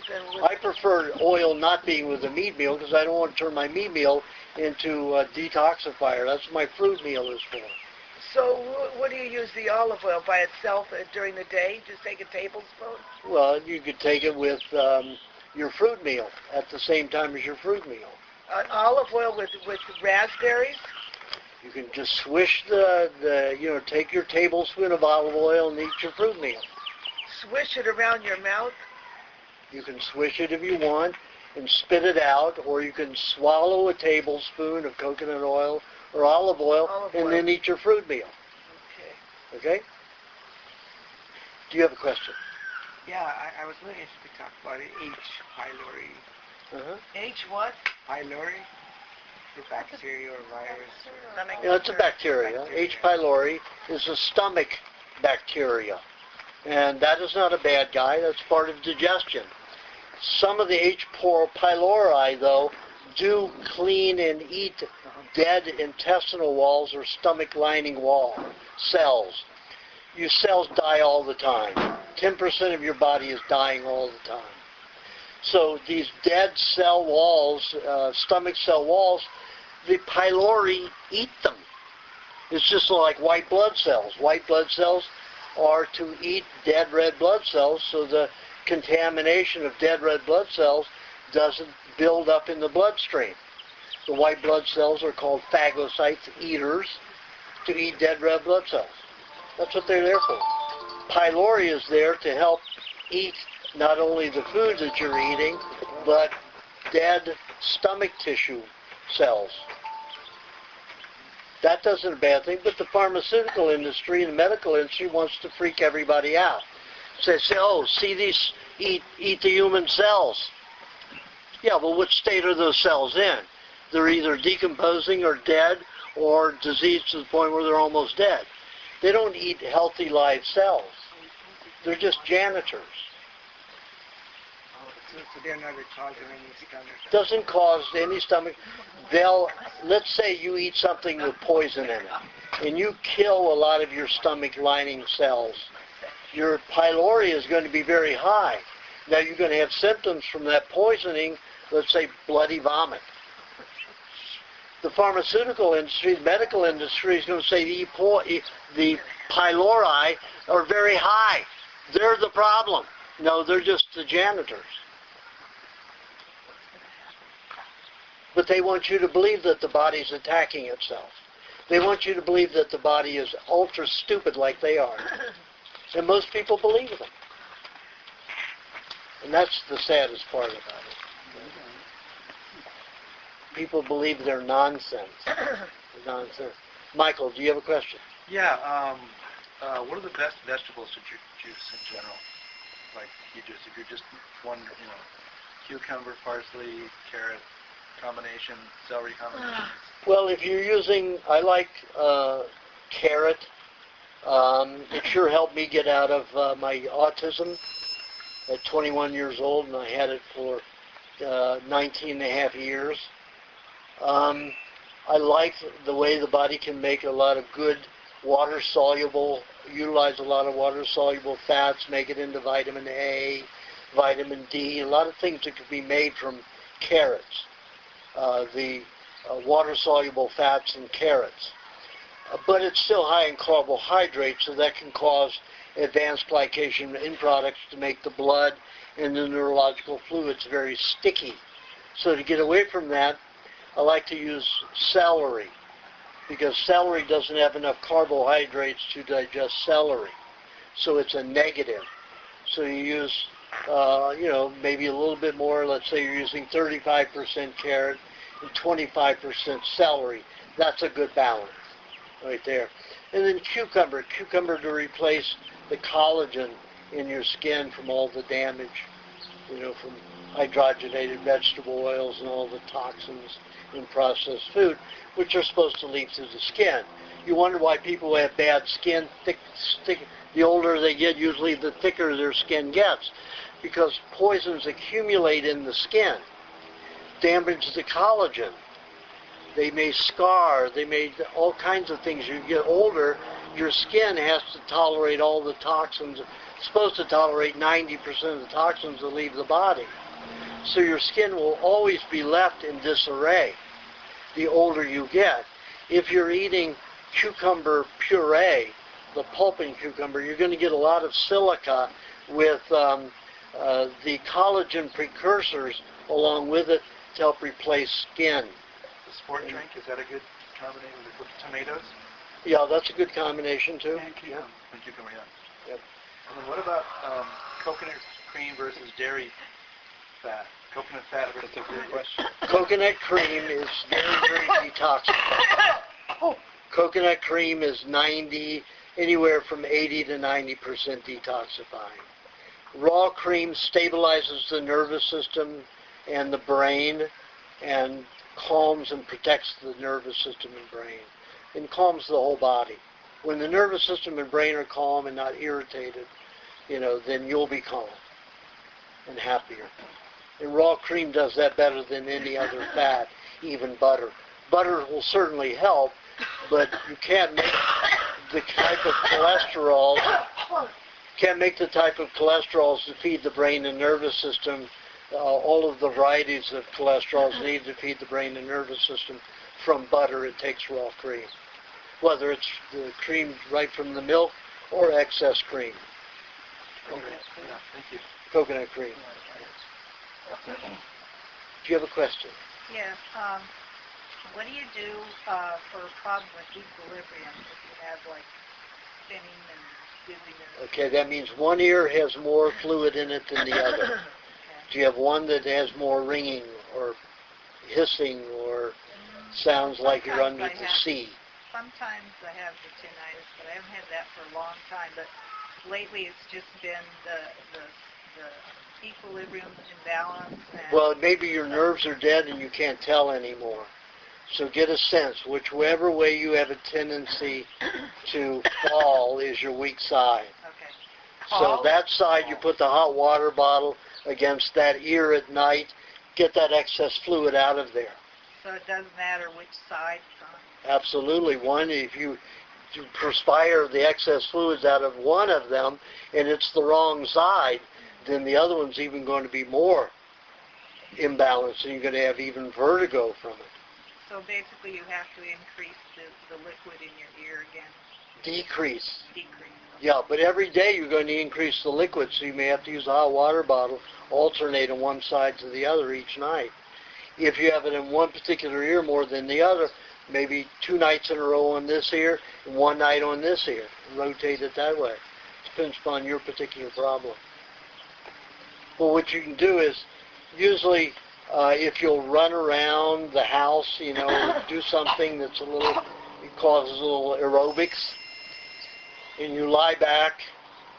Then with I prefer oil not being with the meat meal because I don't want to turn my meat meal into a detoxifier. That's what my fruit meal is for. So what do you use the olive oil by itself during the day? Just take a tablespoon? Well, you could take it with your fruit meal at the same time as your fruit meal. Olive oil with raspberries? You can just swish take your tablespoon of olive oil and eat your fruit meal. Swish it around your mouth? You can swish it if you want and spit it out, or you can swallow a tablespoon of coconut oil or olive oil and then eat your fruit meal. Okay? Do you have a question? Yeah, I was wondering if you could talk about H. pylori. H what? Pylori? The bacteria or virus? Yeah, it's a bacteria. H. pylori is a stomach bacteria. And that is not a bad guy. That's part of digestion. Some of the H. pylori, though, do clean and eat dead intestinal walls or stomach lining wall cells. Your cells die all the time. 10% of your body is dying all the time. So these dead cell walls, stomach cell walls, the pylori eat them. It's just like white blood cells. White blood cells are to eat dead red blood cells, so the contamination of dead red blood cells doesn't build up in the bloodstream. The white blood cells are called phagocytes, eaters, to eat dead red blood cells. That's what they're there for. Pylori is there to help eat not only the food that you're eating, but dead stomach tissue cells. That doesn't a bad thing, but the pharmaceutical industry and the medical industry wants to freak everybody out. So they say, oh, see these, eat the human cells. Yeah, well, what state are those cells in? They're either decomposing or dead or diseased to the point where they're almost dead. They don't eat healthy live cells. They're just janitors. So they're not the cause of any stomach? Doesn't cause any stomach. Let's say you eat something with poison in it, and you kill a lot of your stomach lining cells. Your pylori is going to be very high. Now you're going to have symptoms from that poisoning, let's say bloody vomit. The pharmaceutical industry, the medical industry is going to say the pylori are very high. They're the problem. No, they're just the janitors. But they want you to believe that the body's attacking itself. They want you to believe that the body is ultra stupid like they are. And most people believe them. And that's the saddest part about it. People believe they're nonsense. Nonsense. Michael, do you have a question? Yeah. What are the best vegetables to juice in general? Like if you're just one, cucumber, parsley, carrot combination, celery combination. Well, if you're using, I like carrot. It sure helped me get out of my autism at 21 years old, and I had it for 19 and a half years. I like the way the body can make a lot of good utilize a lot of water-soluble fats, make it into vitamin A, vitamin D, a lot of things that could be made from carrots. The water-soluble fats in carrots. But it's still high in carbohydrates, so that can cause advanced glycation in products to make the blood and the neurological fluids very sticky. So to get away from that, I like to use celery, because celery doesn't have enough carbohydrates to digest celery. So it's a negative. So you use, maybe a little bit more. Let's say you're using 35% carrot and 25% celery. That's a good balance right there. And then cucumber to replace the collagen in your skin from all the damage, from hydrogenated vegetable oils and all the toxins in processed food, which are supposed to leak through the skin. You wonder why people who have bad skin, thick, the older they get, usually the thicker their skin gets, because poisons accumulate in the skin, damage the collagen. They may scar. They may all kinds of things. You get older, your skin has to tolerate all the toxins. It's supposed to tolerate 90% of the toxins that leave the body. So your skin will always be left in disarray the older you get. If you're eating cucumber puree, the pulp in cucumber, you're going to get a lot of silica with the collagen precursors along with it to help replace skin. The sport drink, is that a good combination with tomatoes? Yeah, that's a good combination too. And cucumber, yeah. Yep. And then what about coconut cream versus dairy fat? Coconut fat versus dairy question. Coconut cream is very, very detoxified. Coconut cream is anywhere from 80 to 90% detoxifying. Raw cream stabilizes the nervous system and the brain and calms and protects the nervous system and brain and calms the whole body. When the nervous system and brain are calm and not irritated, then you'll be calm and happier. And raw cream does that better than any other fat, even butter. Butter will certainly help, but you can't make the type of cholesterol to feed the brain and nervous system. All of the varieties of cholesterols need to feed the brain and nervous system from butter. It takes raw cream, whether it's the cream right from the milk or excess cream. Okay. Yeah, thank you. Coconut cream. Do you have a question? Yes. What do you do for a problem with equilibrium if you have like spinning and dizziness? Okay, that means one ear has more fluid in it than the other. Okay. Do you have one that has more ringing or hissing or sounds like you're under the sea? Sometimes I have the tinnitus, but I haven't had that for a long time. But lately it's just been the equilibrium imbalance. Well, maybe your nerves are dead and you can't tell anymore. So get a sense. Whichever way you have a tendency to fall is your weak side. Okay. So that side, you put the hot water bottle against that ear at night, get that excess fluid out of there. So it doesn't matter which side it's on? Absolutely. One, if you perspire the excess fluids out of one of them and it's the wrong side, then the other one's even going to be more imbalanced and you're going to have even vertigo from it. So basically you have to increase the liquid in your ear again. Decrease. Decrease. Yeah, but every day you're going to increase the liquid, so you may have to use a hot water bottle, alternate on one side to the other each night. If you have it in one particular ear more than the other, maybe 2 nights in a row on this ear and 1 night on this ear. Rotate it that way. Depends upon your particular problem. Well, what you can do is usually if you'll run around the house, do something that's it causes a little aerobics, and you lie back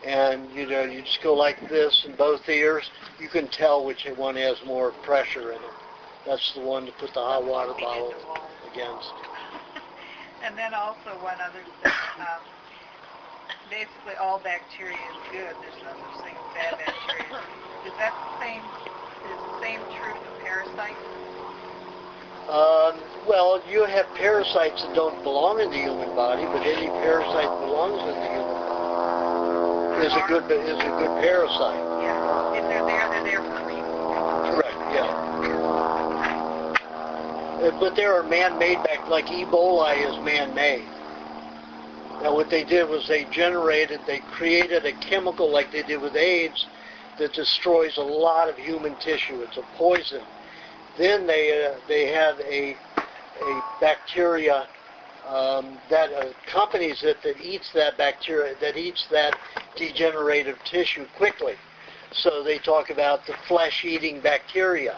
and you just go like this in both ears, you can tell which one has more pressure in it. That's the one to put the hot water bottle against. And then also one other thing, basically all bacteria is good. There's no such thing as bad bacteria. Is the same true for parasites? Well, you have parasites that don't belong in the human body, but any parasite that belongs in the human body is a good parasite. Yeah. If they're there for a reason. Correct. Yeah. But there are man-made like Ebola is man-made. Now, what they did was they created a chemical like they did with AIDS that destroys a lot of human tissue. It's a poison. Then they have a bacteria that accompanies it that eats that bacteria, that eats that degenerative tissue quickly. So they talk about the flesh-eating bacteria.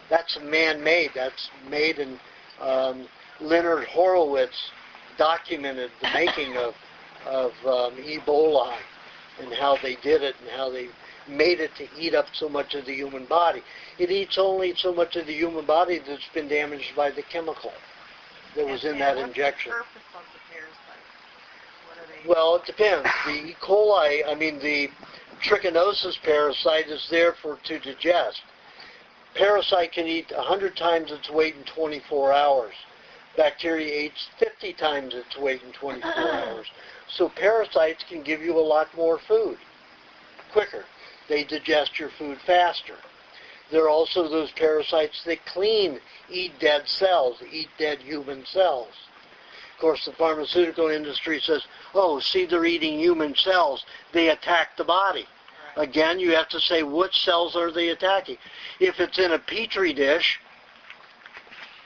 That's man-made. That's made in Leonard Horowitz documented the making of Ebola and how they did it and how they made it to eat up so much of the human body. It eats only so much of the human body that's been damaged by the chemical that was in that injection. What's the purpose of the parasites? What are they? Well, it depends. The E. coli, the trichinosis parasite is there to digest. Parasite can eat 100 times its weight in 24 hours. Bacteria eats 50 times its weight in 24 hours. So parasites can give you a lot more food quicker. They digest your food faster. There are also those parasites that eat dead cells, eat dead human cells. Of course, the pharmaceutical industry says, oh, see, they're eating human cells. They attack the body. Right. Again, you have to say, which cells are they attacking? If it's in a petri dish,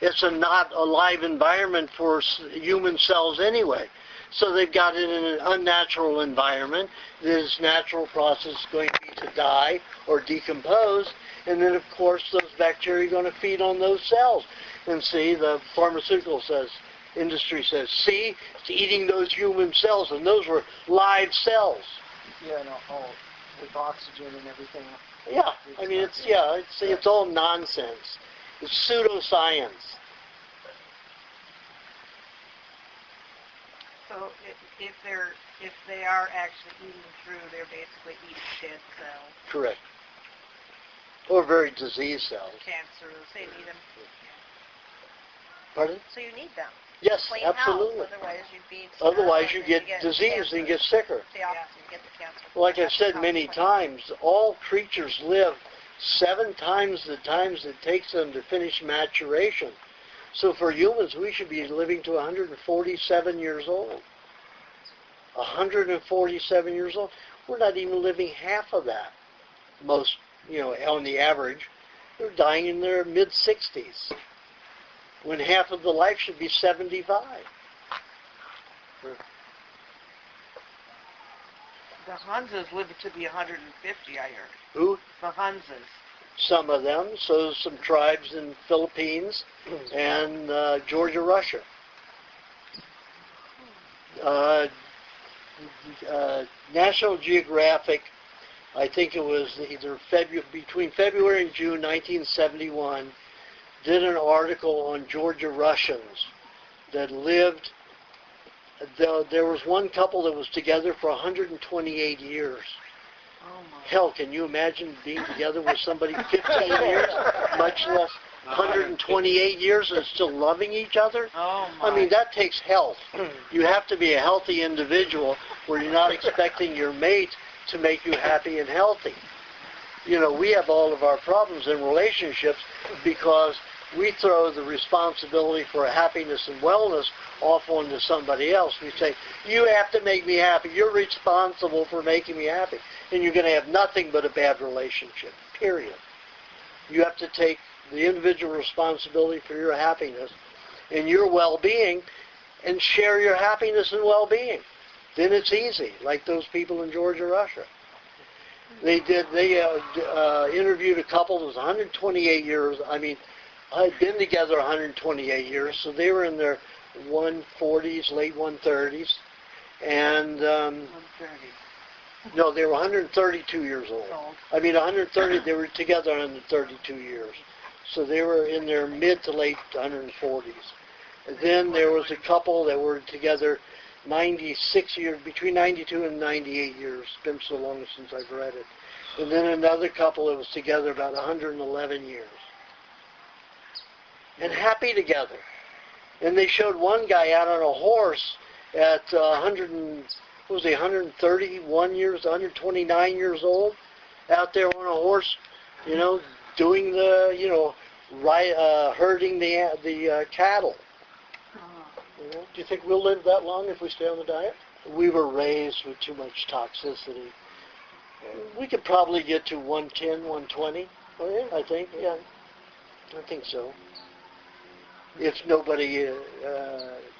it's a not a live environment for human cells anyway. So they've got it in an unnatural environment. This natural process is going to be to die or decompose. And then, of course, those bacteria are going to feed on those cells. And see, the pharmaceutical industry says, see, it's eating those human cells. And those were live cells. Yeah, no, with oxygen and everything. Yeah, I mean, it's all nonsense. It's pseudoscience. So if they are actually eating through, they're basically eating dead cells. Correct. Or very diseased cells. Cancer, so you need them. Pardon? So you need them. Yes, Clean absolutely. House. Otherwise you'd be... Otherwise you get disease and get sicker. The opposite, you get the cancer. Like I've said many times, all creatures live 7 times the times it takes them to finish maturation. So for humans, we should be living to 147 years old. 147 years old. We're not even living half of that. Most, on the average, they're dying in their mid-60s. When half of the life should be 75. The Hunsas live to be 150, I heard. Who? The Hunsas. Some of them. So some tribes in Philippines and Georgia, Russia. National Geographic, I think it was either between February and June 1971, did an article on Georgia Russians that lived. There was one couple that was together for 128 years. Oh my. Hell, can you imagine being together with somebody 15 years, much less 128 years, and still loving each other? Oh my. I mean, that takes health. You have to be a healthy individual where you're not expecting your mate to make you happy and healthy. We have all of our problems in relationships because we throw the responsibility for happiness and wellness off onto somebody else. We say, you have to make me happy. You're responsible for making me happy. And you're going to have nothing but a bad relationship, period. You have to take the individual responsibility for your happiness and your well-being and share your happiness and well-being. Then it's easy, like those people in Georgia, Russia. They interviewed a couple that was 128 years. I mean, I'd been together 128 years, so they were in their 140s, late 130s. And, 130. no, they were 132 years old. I mean, 130, they were together 132 years. So they were in their mid to late 140s. And then there was a couple that were together 96 years, between 92 and 98 years. It's been so long since I've read it. And then another couple that was together about 111 years. And happy together. And they showed one guy out on a horse at 131 years, 129 years old, out there on a horse, doing the, herding the cattle. Do you think we'll live that long if we stay on the diet? We were raised with too much toxicity. We could probably get to 110, 120. Oh, yeah? I think, yeah. I think so. If nobody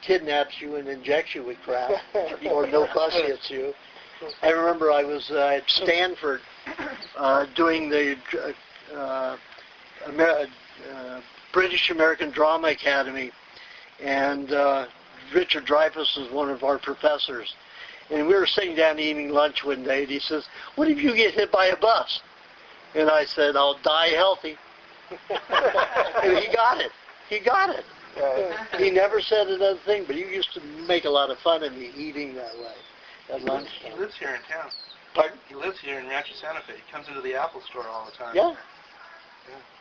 kidnaps you and injects you with crap, or no bus hits you. I remember I was at Stanford doing the British American Drama Academy, and Richard Dreyfuss was one of our professors. And we were sitting down eating lunch one day, and he says, "What if you get hit by a bus?" And I said, "I'll die healthy." And he got it. He got it. He never said another thing, but he used to make a lot of fun of me eating that way at lunchtime. He lives here in town. Pardon? He lives here in Rancho Santa Fe. He comes into the Apple store all the time. Yeah.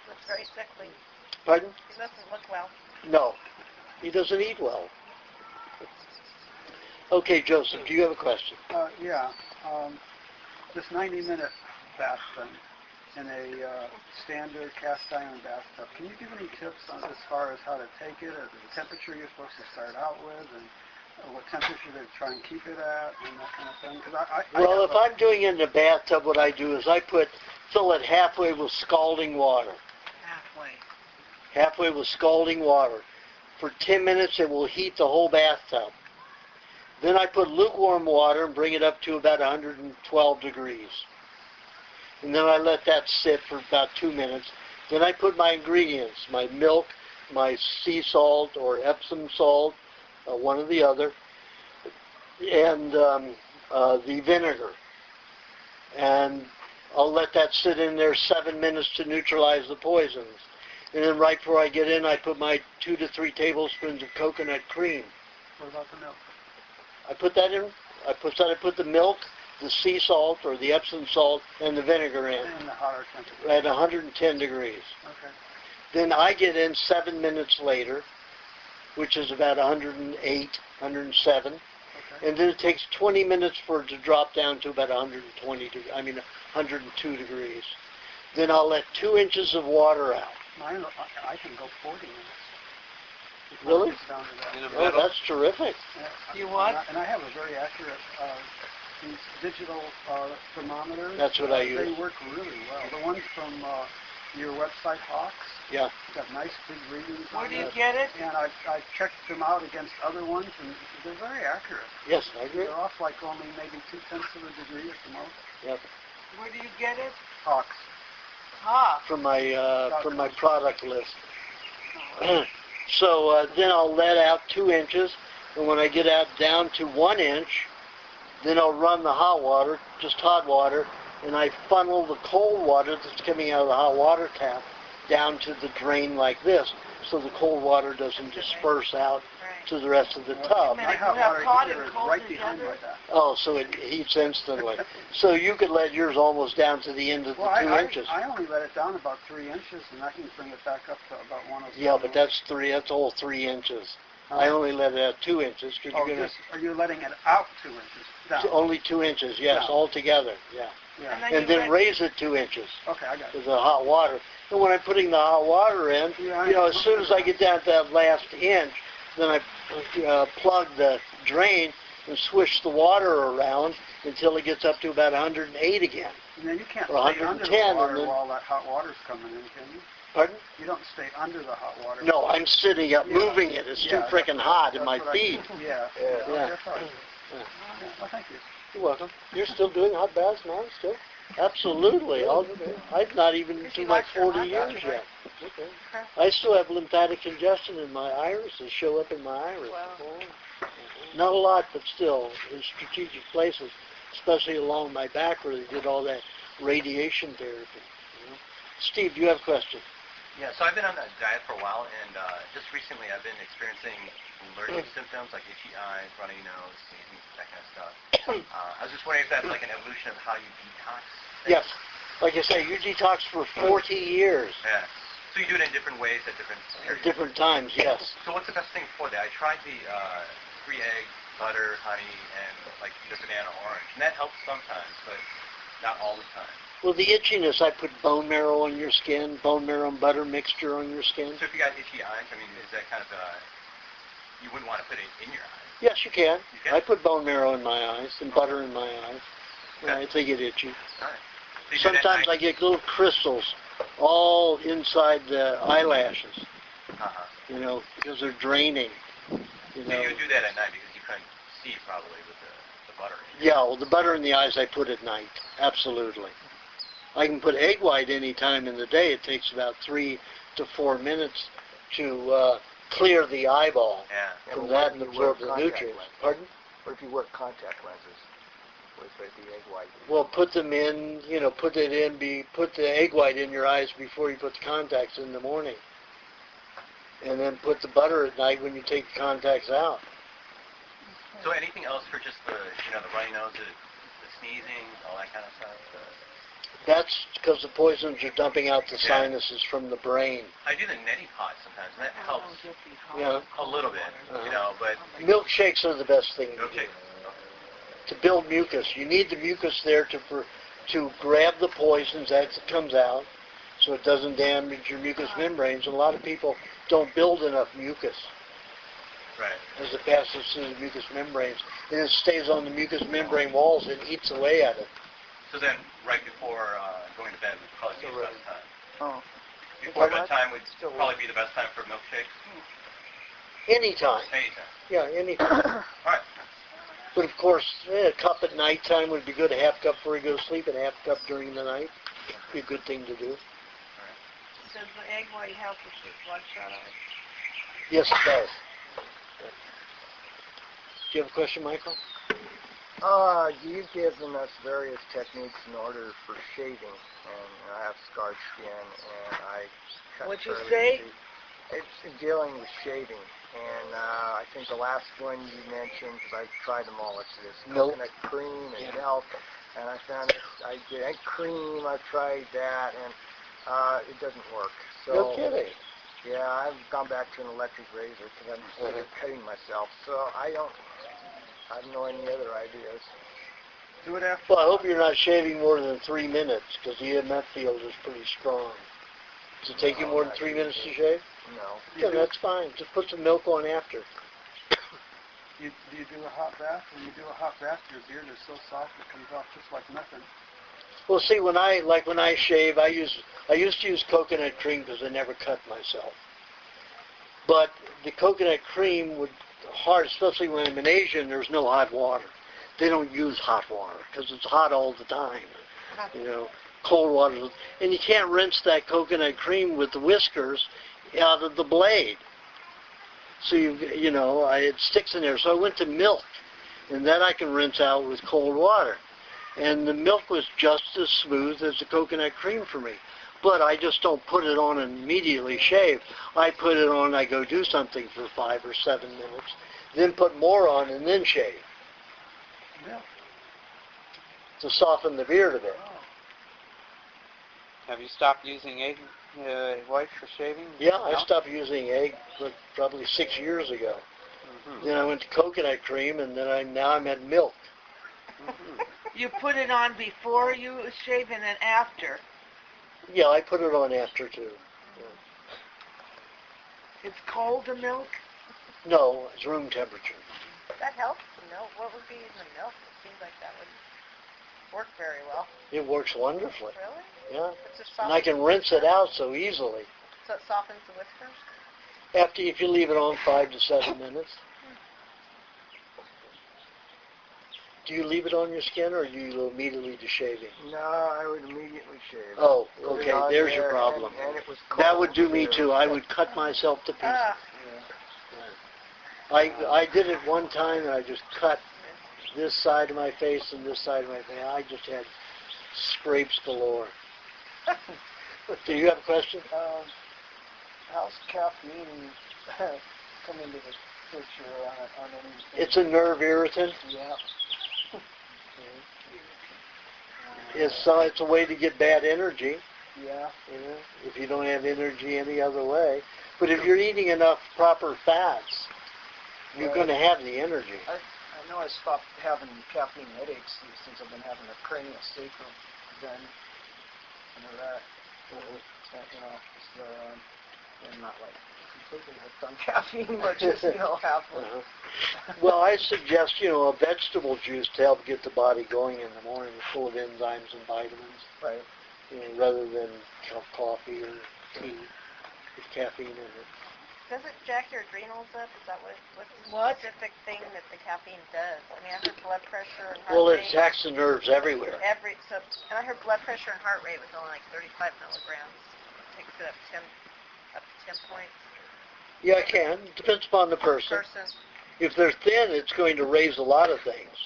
Looks very sickly. Pardon? He doesn't look well. No. He doesn't eat well. Okay, Joseph, do you have a question? Yeah. This 90-minute bath thing in a standard cast iron bathtub, can you give any tips on as far as how to take it, or the temperature you're supposed to start out with, and what temperature to try and keep it at, and that kind of thing? Well, if I'm doing it in the bathtub, what I do is I fill it halfway with scalding water. Halfway with scalding water. For 10 minutes, it will heat the whole bathtub. Then I put lukewarm water and bring it up to about 112 degrees. And then I let that sit for about 2 minutes. Then I put my ingredients, my milk, my sea salt or Epsom salt, one or the other, and the vinegar. And I'll let that sit in there 7 minutes to neutralize the poisons. And then right before I get in, I put my 2 to 3 tablespoons of coconut cream. What about the milk? I put that in. I put the milk, the sea salt or the Epsom salt, and the vinegar in. And the hotter temperature. At 110 degrees. Okay. Then I get in 7 minutes later, which is about 108, 107. Okay. And then it takes 20 minutes for it to drop down to about 102 degrees. Then I'll let 2 inches of water out. Mine, I can go 40 minutes. Really? Down to that. Oh, that's terrific. Yeah. You what? And I have a very accurate, these digital thermometers. That's what I use. They work really well. The ones from your website, Hawks. Yeah. Got nice big readings. Where do you get it? And I checked them out against other ones, and they're very accurate. Yes, I agree. They're off like only maybe 0.2 of a degree at the most. Yep. Where do you get it? Hawks. From my product list. So then I'll let out 2 inches, and when I get out down to 1 inch, then I'll run the hot water, just hot water, and I funnel the cold water that's coming out of the hot water tap down to the drain like this, so the cold water doesn't disperse out to the rest of the tub. My hot water heater is right behind my bath. Oh, so it heats instantly. So you could let yours almost down to the end of the 2 inches. I only let it down about 3 inches, and I can bring it back up to about 107. Yeah, but that's all 3 inches. I only let it out 2 inches. Are you letting it out 2 inches? Down. Only 2 inches, yes, Down. altogether, yeah. Yeah. And then raise it 2 inches Okay, I got it. with the hot water. And when I'm putting the hot water in, as soon as I get down to that last inch, then I plug the drain and swish the water around until it gets up to about 108 again. And then you can't or stay under the 110 water and then, while that hot water's coming in, can you? Pardon? You don't stay under the hot water. No, I'm sitting up, moving it. It's too freaking hot in my feet. Yeah. That's right. Yeah. Well, thank you. You're welcome. You're still doing hot baths now, still? Absolutely. I've not even to my 40 years yet. Okay. I still have lymphatic congestion in my irises, show up in my iris. Wow. Not a lot, but still, in strategic places, especially along my back where they did all that radiation therapy. Steve, do you have a question? Yeah, so I've been on a diet for a while, and just recently I've been experiencing allergic symptoms like itchy eyes, runny nose, sneezing, that kind of stuff. I was just wondering if that's like an evolution of how you detox. Yes. Like I say, you detox for 40 years. Yeah. So you do it in different ways at different periods. Different times, yes. So what's the best thing for that? I tried the 3 eggs, butter, honey, and like the banana orange, and that helps sometimes, but not all the time. Well, the itchiness, I put bone marrow on your skin, bone marrow and butter mixture on your skin. So if you got itchy eyes, I mean, is that kind of you wouldn't want to put it in your eyes? Yes, you can. You can? I put bone marrow in my eyes and butter in my eyes. Okay. They get itchy. All right. So you do that Sometimes at I get little crystals all inside the eyelashes, because they're draining. So you would do that at night because you couldn't see probably with the butter. Yeah, well, the butter in the eyes I put at night. Absolutely. I can put egg white any time in the day. It takes about 3 to 4 minutes to clear the eyeball from that and absorb the nutrients. Pardon? What if you wear contact lenses with the egg white? Well, put them in, put the egg white in your eyes before you put the contacts in the morning. And then put the butter at night when you take the contacts out. So anything else for just the runny nose, the sneezing, all that kind of stuff? That's because the poisons are dumping out the sinuses from the brain. I do the neti pot sometimes, and that helps Yeah. a little bit, you know, but Milkshakes are the best thing to do. okay. To build mucus. You need the mucus there to grab the poisons as it comes out so it doesn't damage your mucous membranes. And a lot of people don't build enough mucus Right. as it passes through the mucous membranes. And it stays on the mucous membrane walls and eats away at it. So then, right before going to bed would probably be the best time. Oh. Before bedtime would probably be the best time for milkshakes? Anytime. Anytime. Yeah, anytime. All right. But of course, a cup at nighttime would be good. A half cup before you go to sleep and a half cup during the night. Be a good thing to do. Does the egg white help with your bloodshot eyes? Yes, it does. Do you have a question, Michael? You've given us various techniques in order for shaving, and I have scarred skin, and I cut What'd you fairly say? easy. It's dealing with shaving, and I think the last one you mentioned, because I tried them all, it's this Milk. coconut cream and milk, and I found I did cream, I've tried that, and it doesn't work. So, No kidding. yeah, I've gone back to an electric razor because I'm sick of cutting myself, so I have no any other ideas. Do it after. Well, I hope you're not shaving more than 3 minutes, because the EMF field is pretty strong. Does it take you more than 3 minutes to shave? No. Yeah, that's fine. Just put some milk on after. Do you do a hot bath? When you do a hot bath, your beard is so soft it comes off just like nothing. Well, see, when I shave, I used to use coconut cream because I never cut myself. But the coconut cream would hard, especially when I'm in Asia and there's no hot water. They don't use hot water because it's hot all the time. You know, cold water, and you can't rinse that coconut cream with the whiskers out of the blade. So it sticks in there. So I went to milk, and that I can rinse out with cold water. And the milk was just as smooth as the coconut cream for me. But I just don't put it on and immediately shave. I put it on, I go do something for 5 or 7 minutes, then put more on and then shave. Yeah. To soften the beard a bit. Have you stopped using egg white for shaving? Yeah, I stopped using egg probably 6 years ago. Mm-hmm. Then I went to coconut cream, and then now I'm at milk. Mm-hmm. You put it on before you shave and then after. Yeah, I put it on after too. It's cold, the milk? No, it's room temperature. That helps, the milk. What would be in the milk? It seems like that would work very well. It works wonderfully. Really? Yeah. It's just And I can rinse it out so easily. So it softens the whiskers? If you leave it on 5 to 7 minutes. Do you leave it on your skin, or do you go immediately to shaving? No, I would immediately shave. Oh, Put it okay, on there's your there, problem. And it was That would do cold, me too. too. I would cut myself to pieces. I did it one time, and I just cut this side of my face and this side of my face. I just had scrapes galore. Do you have a question? How's caffeine come into the picture on anything? It's a nerve irritant. Yeah. It's a way to get bad energy. Yeah. If you don't have energy any other way. But if you're eating enough proper fats, you're going to have the energy. I know I stopped having caffeine headaches since I've been having a cranial sacral done. That. I'm not like completely hooked on caffeine, but just halfway. Well, I suggest a vegetable juice to help get the body going in the morning, full of enzymes and vitamins. Right. Rather than coffee or tea with caffeine in it. Does it jack your adrenals up? Is that what's the specific thing that the caffeine does? I mean, I heard blood pressure and heart Well, it rate. attacks the nerves everywhere. And I heard blood pressure and heart rate was only like 35 milligrams. Takes it up to 10 points. Yeah, it can. Depends upon the person. If they're thin, it's going to raise a lot of things.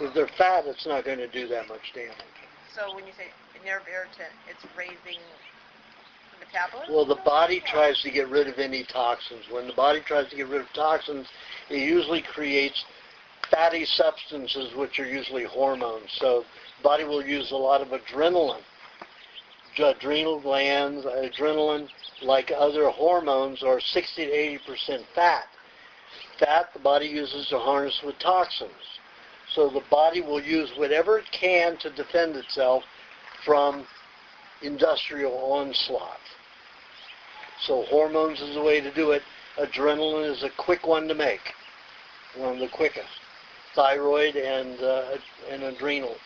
If they're fat, it's not going to do that much damage. So when you say nerve irritant, it's raising the metabolism? Well, the body tries to get rid of any toxins. When the body tries to get rid of toxins, it usually creates fatty substances, which are usually hormones. So the body will use a lot of adrenaline adrenal glands, adrenaline, like other hormones, are 60 to 80% fat. Fat the body uses to harness with toxins. So the body will use whatever it can to defend itself from industrial onslaught. So hormones is a way to do it. Adrenaline is a quick one to make, one of the quickest. Thyroid and adrenal,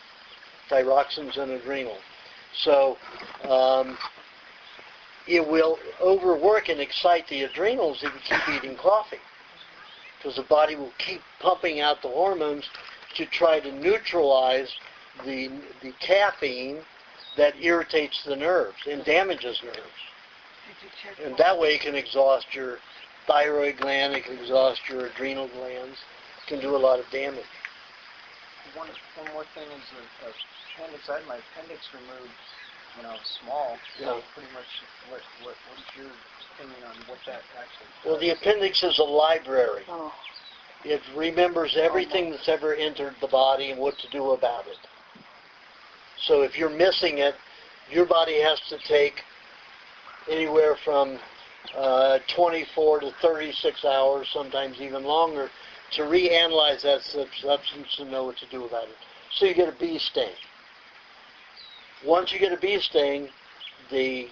thyroxines and adrenal. So it will overwork and excite the adrenals if you keep eating coffee, because the body will keep pumping out the hormones to try to neutralize the caffeine that irritates the nerves and damages nerves. And that way it can exhaust your thyroid gland, it can exhaust your adrenal glands, it can do a lot of damage. One more thing is the appendix. I had my appendix removed when I was small. So pretty much, what is your opinion on what that actually does? Well, the appendix is a library. It remembers everything that's ever entered the body and what to do about it. So if you're missing it, your body has to take anywhere from 24 to 36 hours, sometimes even longer, to reanalyze that substance and know what to do about it. So you get a bee sting. Once you get a bee sting, the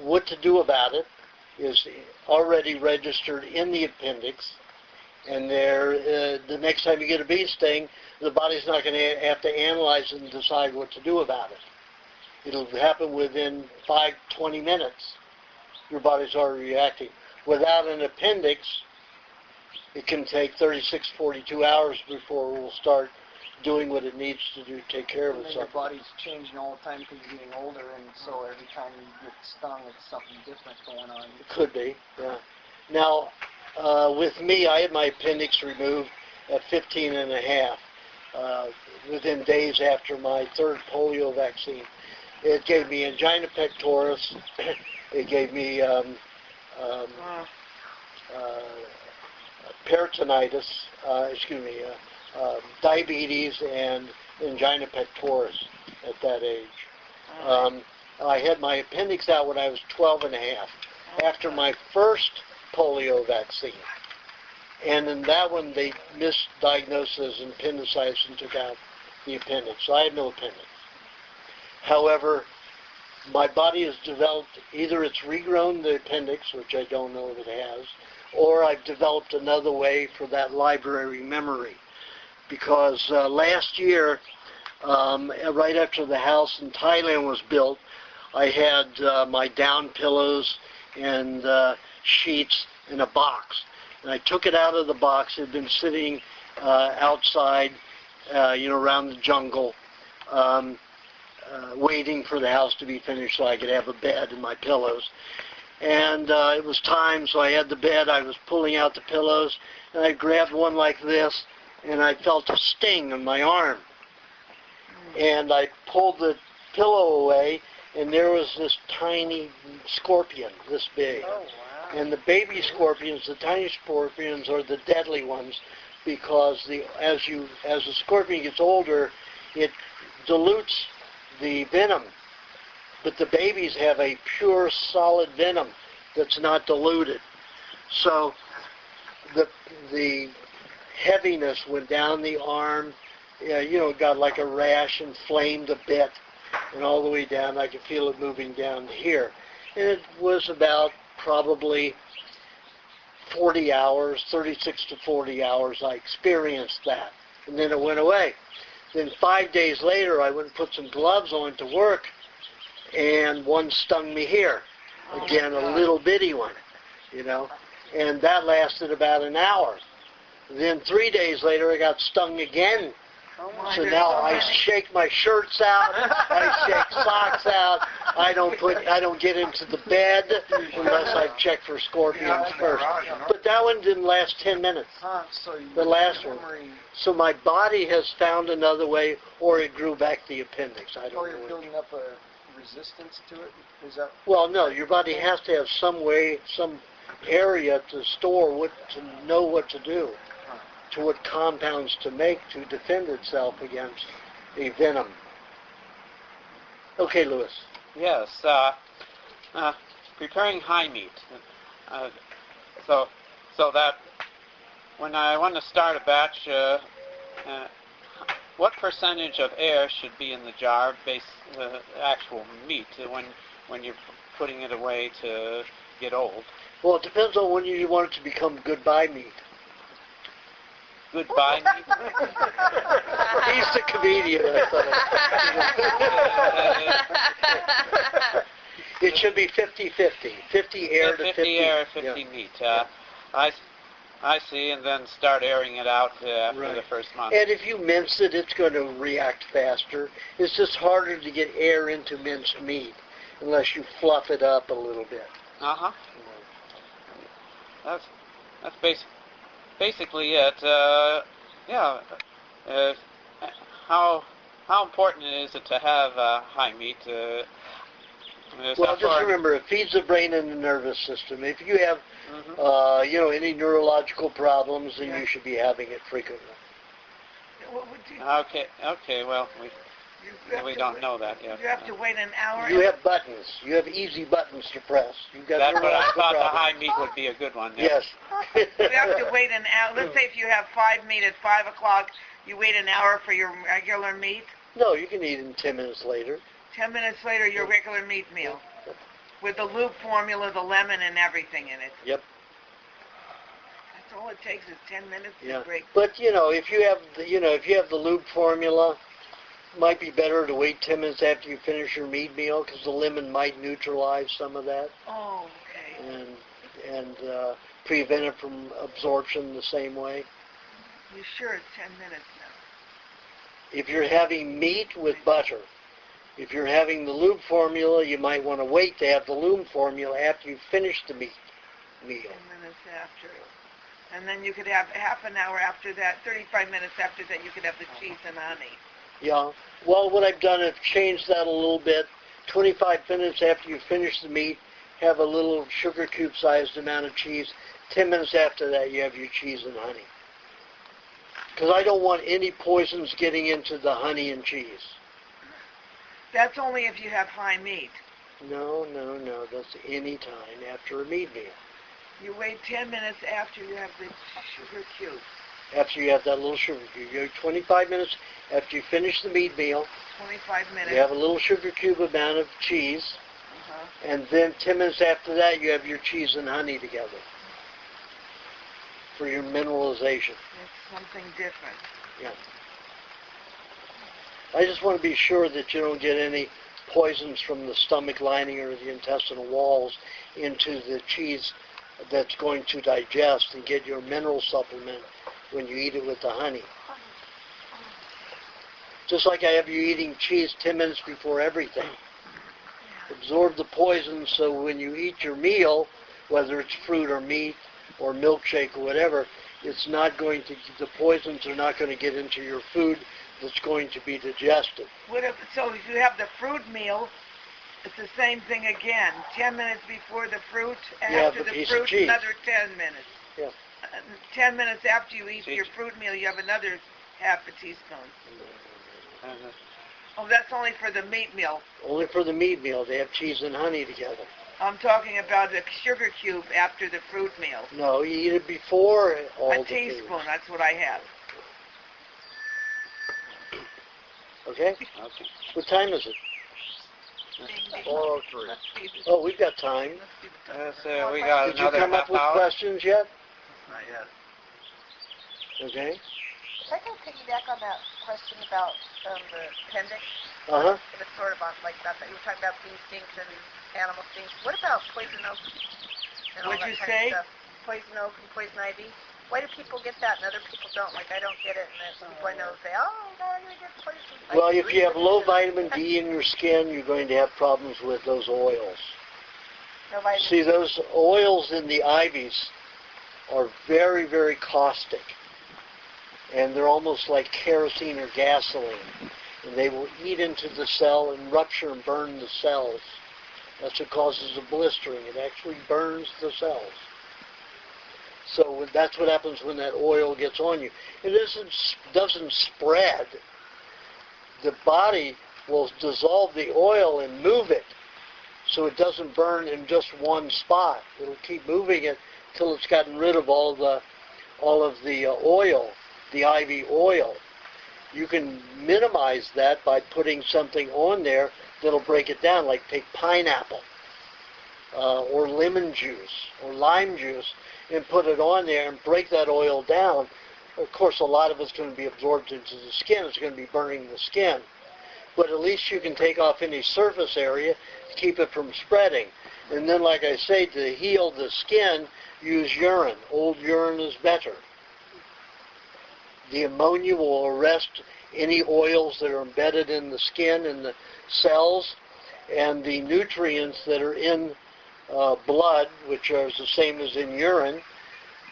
what to do about it is already registered in the appendix, and the next time you get a bee sting, the body's not going to have to analyze it and decide what to do about it. It'll happen within 20 minutes. Your body's already reacting. Without an appendix, it can take 36, 42 hours before it will start doing what it needs to do to take care of And then itself. your body's changing all the time because you're getting older, and so every time you get stung, it's something different going on. It could be, yeah. Now, with me, I had my appendix removed at 15 and a half, within days after my third polio vaccine. It gave me angina pectoris. It gave me peritonitis, diabetes, and angina pectoris at that age. I had my appendix out when I was 12 and a half, after my first polio vaccine. And in that one, they misdiagnosed as appendicitis and took out the appendix. So I had no appendix. However, my body has developed, either it's regrown the appendix, which I don't know if it has, or I've developed another way for that library memory. Because last year, right after the house in Thailand was built, I had my down pillows and sheets in a box. And I took it out of the box. It had been sitting outside, around the jungle, waiting for the house to be finished so I could have a bed and my pillows. And it was time, so I had the bed. I was pulling out the pillows, and I grabbed one like this, and I felt a sting on my arm. And I pulled the pillow away, and there was this tiny scorpion, this big. Oh, wow. And the baby scorpions, the tiny scorpions, are the deadly ones, because as the scorpion gets older, it dilutes the venom. But the babies have a pure, solid venom that's not diluted. So the heaviness went down the arm. It got like a rash, inflamed a bit, and all the way down. I could feel it moving down here. And it was about probably 40 hours, 36 to 40 hours, I experienced that. And then it went away. Then 5 days later, I went and put some gloves on to work, and one stung me here. Again, a little bitty one, and that lasted about an hour. Then 3 days later, I got stung again. So now I shake my shirts out, I shake socks out. I don't get into the bed unless I check for scorpions first. But that one didn't last 10 minutes. The last one. So my body has found another way, or it grew back the appendix. I don't know. Or you're building up a resistance to it? Is that? Well, no. Your body has to have some way, some area to store to know what to do, to what compounds to make to defend itself against a venom. Okay, Lewis. Yes. Preparing high meat. So that when I want to start a batch, what percentage of air should be in the jar, actual meat, when you're putting it away to get old? Well, it depends on when you want it to become goodbye meat. Goodbye meat? He's the comedian, I thought. It should be 50-50. 50 air to 50. 50 air, 50 meat. I see, and then start airing it out after the first month. And if you mince it, it's going to react faster. It's just harder to get air into minced meat unless you fluff it up a little bit. Uh-huh. That's basically it. How important is it to have high meat? Well, just remember, it feeds the brain and the nervous system. If you have, any neurological problems, then you should be having it frequently. Okay. Well, we don't know that yet. You have to wait an hour. You have buttons. You have easy buttons to press. You've got That's what I thought. problems. The high meat would be a good one. Yes. You have to wait an hour. Let's say if you have 5 meat at 5 o'clock, you wait an hour for your regular meat. No, you can eat it 10 minutes later. 10 minutes later, your regular meat meal. With the loop formula, the lemon, and everything in it. Yep. That's all it takes is 10 minutes Yeah. to break. But if you have the loop formula, it might be better to wait 10 minutes after you finish your meat meal because the lemon might neutralize some of that Oh, okay. and prevent it from absorption the same way. You sure it's 10 minutes now? If you're having meat with butter, if you're having the lube formula, you might want to wait to have the lube formula after you finish the meat meal. 10 minutes after. And then you could have half an hour after that, 35 minutes after that, you could have the cheese and honey. Yeah. Well, what I've done is changed that a little bit. 25 minutes after you finish the meat, have a little sugar cube-sized amount of cheese. 10 minutes after that, you have your cheese and honey. Because I don't want any poisons getting into the honey and cheese. That's only if you have high meat. No. That's any time after a meat meal. You wait 10 minutes after you have the sugar cube. After you have that little sugar cube. You have 25 minutes after you finish the meat meal. 25 minutes. You have a little sugar cube amount of cheese. And then 10 minutes after that, you have your cheese and honey together for your mineralization. It's something different. Yeah. I just want to be sure that you don't get any poisons from the stomach lining or the intestinal walls into the cheese that's going to digest and get your mineral supplement when you eat it with the honey. Just like I have you eating cheese 10 minutes before everything. Absorb the poison so when you eat your meal, whether it's fruit or meat or milkshake or whatever, the poisons are not going to get into your food that's going to be digested. So if you have the fruit meal, it's the same thing again. 10 minutes before the fruit, after the fruit, another 10 minutes. Yeah. 10 minutes after you eat your fruit meal, you have another half a teaspoon. Oh, that's only for the meat meal. Only for the meat meal. They have cheese and honey together. I'm talking about the sugar cube after the fruit meal. No, you eat it before all the A teaspoon, foods. that's what I have. Okay? What time is it? 4:03. Oh, we've got time. We got Did you another come up half with hour. questions yet? Not yet. Okay. If I can piggyback on that question about the appendix, Uh-huh. it's sort of on like that you were talking about bee stinks and animal stinks. What about poison oak and all What'd that you kind say? of stuff? Poison oak and poison ivy. Why do people get that and other people don't? Like, I don't get it, and then people I know say, oh, no, I'm going to get poison. Well, if you have low vitamin D in your skin, you're going to have problems with those oils. No vitamin See, those oils in the ivies are very, very caustic. And they're almost like kerosene or gasoline. And they will eat into the cell and rupture and burn the cells. That's what causes the blistering. It actually burns the cells. So that's what happens when that oil gets on you. It doesn't spread. The body will dissolve the oil and move it so it doesn't burn in just one spot. It'll keep moving it till it's gotten rid of all of the oil, the IV oil. You can minimize that by putting something on there that'll break it down, like take pineapple or lemon juice or lime juice and put it on there and break that oil down. Of course, a lot of it's going to be absorbed into the skin. It's going to be burning the skin. But at least you can take off any surface area to keep it from spreading. And then, like I say, to heal the skin, use urine. Old urine is better. The ammonia will arrest any oils that are embedded in the skin and the cells, and the nutrients that are in blood, which are the same as in urine.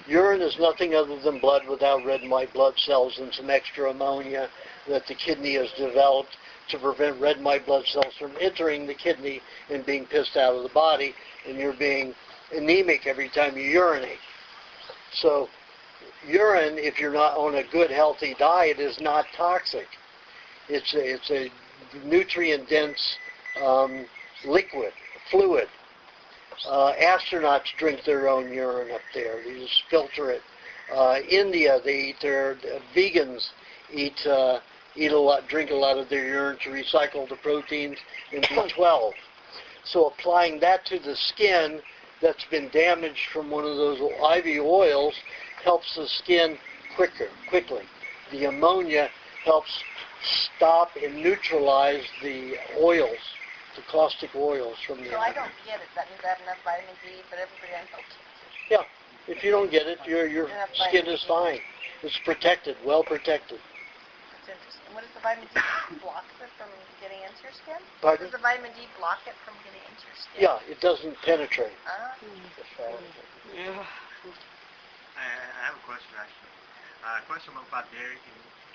Urine is nothing other than blood without red and white blood cells and some extra ammonia that the kidney has developed to prevent red and white blood cells from entering the kidney and being pissed out of the body, and you're being anemic every time you urinate. So urine, if you're not on a good, healthy diet, is not toxic. It's a nutrient-dense liquid, fluid. Astronauts drink their own urine up there. They just filter it. India, they eat vegans eat a lot, drink a lot of their urine to recycle the proteins in B12. So applying that to the skin that's been damaged from one of those IV oils helps the skin quickly. The ammonia helps stop and neutralize the oils, the caustic oils from the. So I don't get it. That means I have enough vitamin D, but everybody I know. Yeah. If you don't get it, your skin is fine. It's protected, well protected. That's interesting. What does the vitamin D block it from getting into your skin? Pardon? Does the vitamin D block it from getting into your skin? Yeah, it doesn't penetrate. Yeah. I have a question, actually. A question about dairy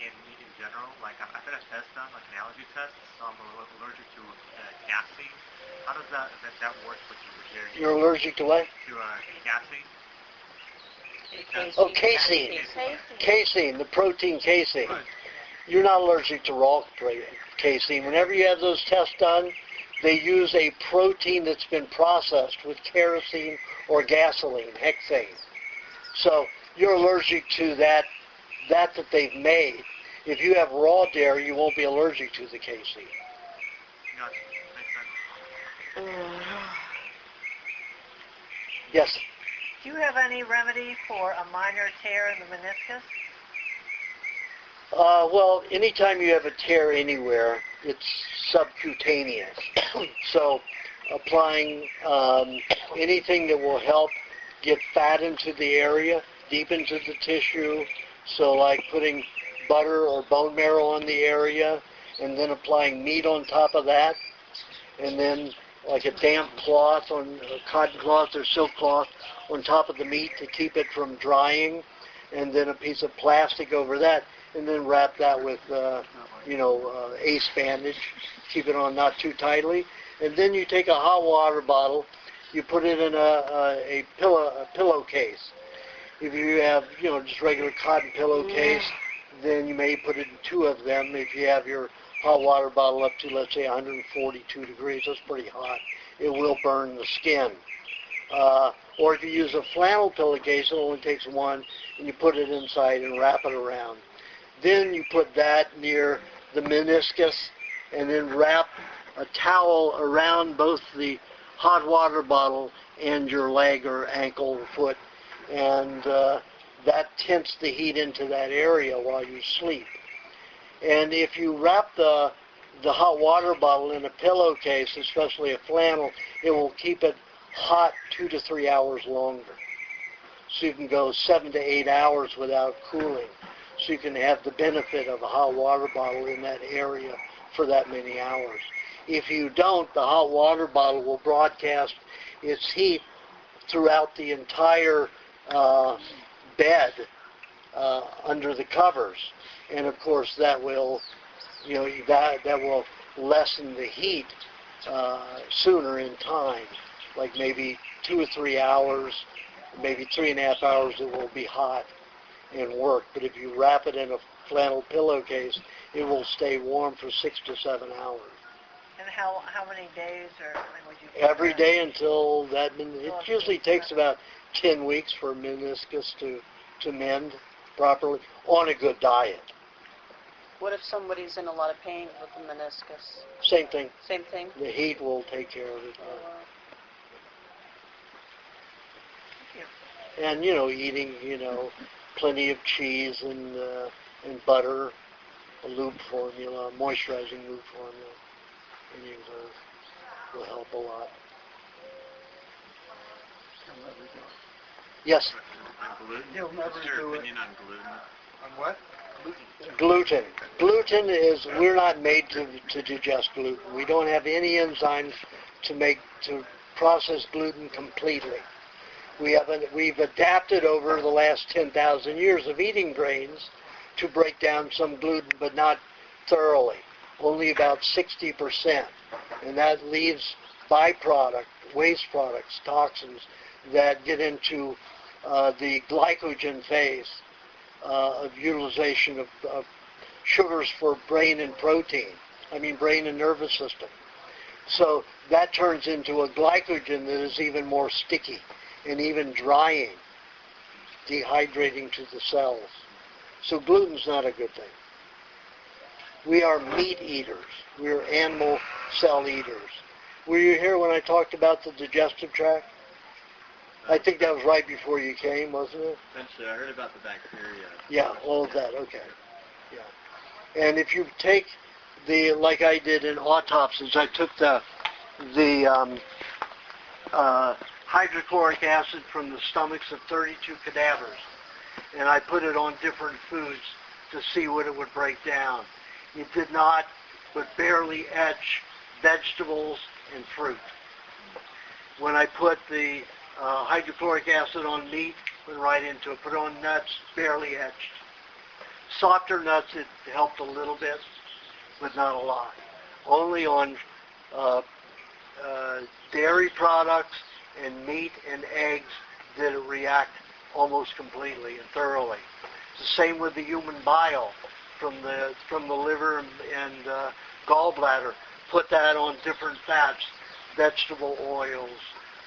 in general. Like, I've had a test done, like an allergy test, so I'm allergic to casein. How does that work with dairy? You're allergic to what? To casein. Oh, casein. Casein, the protein casein. Right. You're not allergic to raw casein. Whenever you have those tests done, they use a protein that's been processed with kerosene or gasoline, hexane. So you're allergic to that they've made. If you have raw dairy, you won't be allergic to the casein. Gotcha. Makes sense. Yes. Do you have any remedy for a minor tear in the meniscus? Well, anytime you have a tear anywhere, it's subcutaneous. So applying anything that will help get fat into the area, deep into the tissue, so like putting butter or bone marrow on the area, and then applying meat on top of that, and then like a damp cloth, on a cotton cloth or silk cloth on top of the meat to keep it from drying, and then a piece of plastic over that, and then wrap that with, ace bandage, keep it on not too tightly, and then you take a hot water bottle, you put it in a pillowcase. If you have, just regular cotton pillowcase, then you may put it in two of them. If you have your hot water bottle up to, let's say, 142 degrees, that's pretty hot. It will burn the skin. Or if you use a flannel pillowcase, it only takes one, and you put it inside and wrap it around. Then you put that near the meniscus, and then wrap a towel around both the hot water bottle and your leg or ankle or foot, and that tents the heat into that area while you sleep. And if you wrap the hot water bottle in a pillowcase, especially a flannel, it will keep it hot 2 to 3 hours longer. So you can go 7 to 8 hours without cooling. So you can have the benefit of a hot water bottle in that area for that many hours. If you don't, the hot water bottle will broadcast its heat throughout the entire bed under the covers. And of course that will, that will lessen the heat sooner in time, like maybe 2 or 3 hours, maybe 3.5 hours it will be hot and work. But if you wrap it in a flannel pillowcase, it will stay warm for 6 to 7 hours. And how many days or when would you? Every day until that. It usually takes about 10 weeks for meniscus to mend properly on a good diet. What if somebody's in a lot of pain with the meniscus? Same thing. Same thing? The heat will take care of it. And eating plenty of cheese and butter, a lube formula, moisturizing lube formula. Any of those will help a lot. Yes. On gluten? You'll never What's your do it. opinion on gluten? On what? Gluten. Gluten is, we're not made to digest gluten. We don't have any enzymes to process gluten completely. We've adapted over the last 10,000 years of eating grains to break down some gluten, but not thoroughly. Only about 60%. And that leaves byproduct, waste products, toxins that get into the glycogen phase of utilization of sugars for brain and brain and nervous system. So that turns into a glycogen that is even more sticky and even drying, dehydrating to the cells. So gluten's not a good thing. We are meat eaters. We are animal cell eaters. Were you here when I talked about the digestive tract? I think that was right before you came, wasn't it? Eventually, I heard about the bacteria. Yeah, all of that. Okay. Yeah. And if you take like I did in autopsies, I took the hydrochloric acid from the stomachs of 32 cadavers, and I put it on different foods to see what it would break down. It did not, but barely etch vegetables and fruit. When I put the hydrochloric acid on meat, went right into it. Put it on nuts, barely etched. Softer nuts, it helped a little bit, but not a lot. Only on dairy products and meat and eggs did it react almost completely and thoroughly. It's the same with the human bile from the liver and gallbladder. Put that on different fats, vegetable oils,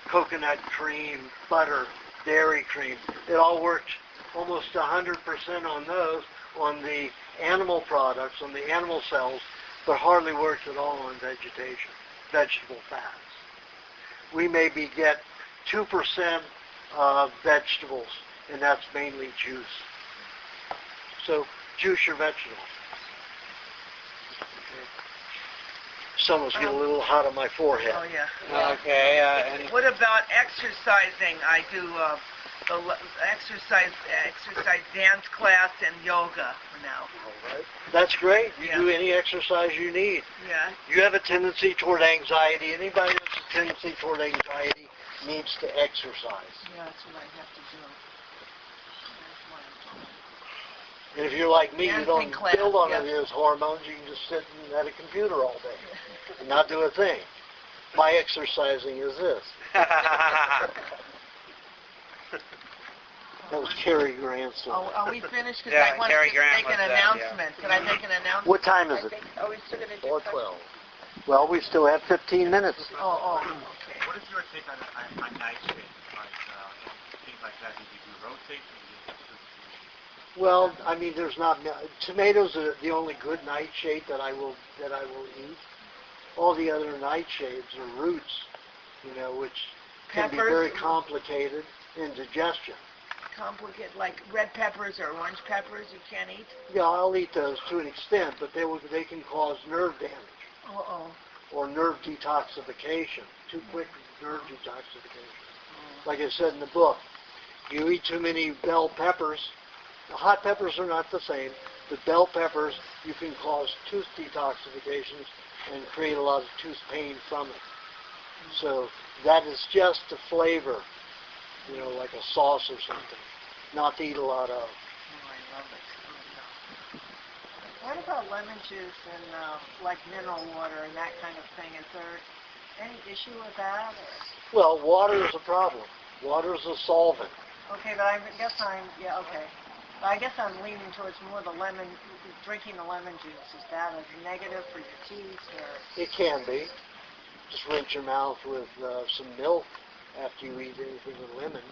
coconut cream, butter, dairy cream. It all worked almost 100% on those, on the animal products, on the animal cells, but hardly worked at all on vegetable fats. We maybe get 2% of vegetables, and that's mainly juice. So juice your vegetables. Someone's getting a little hot on my forehead. Oh, yeah. Okay, and What about exercising? I do the exercise dance class and yoga now. All right. That's great. You do any exercise you need. Yeah. You have a tendency toward anxiety. Anybody who has a tendency toward anxiety needs to exercise. Yeah, that's what I have to do. And if you're like me, you don't class, build on any of those hormones. You can just sit at a computer all day and not do a thing. My exercising is this. That was Cary Grant's song. Are we finished? Because Yeah, I want Cary to Grant make was an that, announcement. Can I make an announcement? What time is it? Are we still going to do 4:12. Well, we still have 15 minutes. Oh, okay. What is your take on nightshade? Like things like that. Do you rotate? Well, I mean, there's not tomatoes are the only good nightshade that I will eat. All the other nightshades are roots, which can be very complicated in digestion. Complicate, like red peppers or orange peppers you can't eat? Yeah, I'll eat those to an extent, but they can cause nerve damage or nerve detoxification, too quick nerve detoxification. Like I said in the book, you eat too many bell peppers. The hot peppers are not the same, but bell peppers, you can cause tooth detoxifications and create a lot of tooth pain from it. So that is just a flavor, like a sauce or something, not to eat a lot of. I love it. What about lemon juice and like mineral water and that kind of thing? Is there any issue with that? Or? Well, water is a problem. Water is a solvent. Okay, but I guess okay. I guess I'm leaning towards more the lemon, drinking the lemon juice. Is that a negative for your teeth? Or? It can be. Just rinse your mouth with some milk after you eat anything with lemon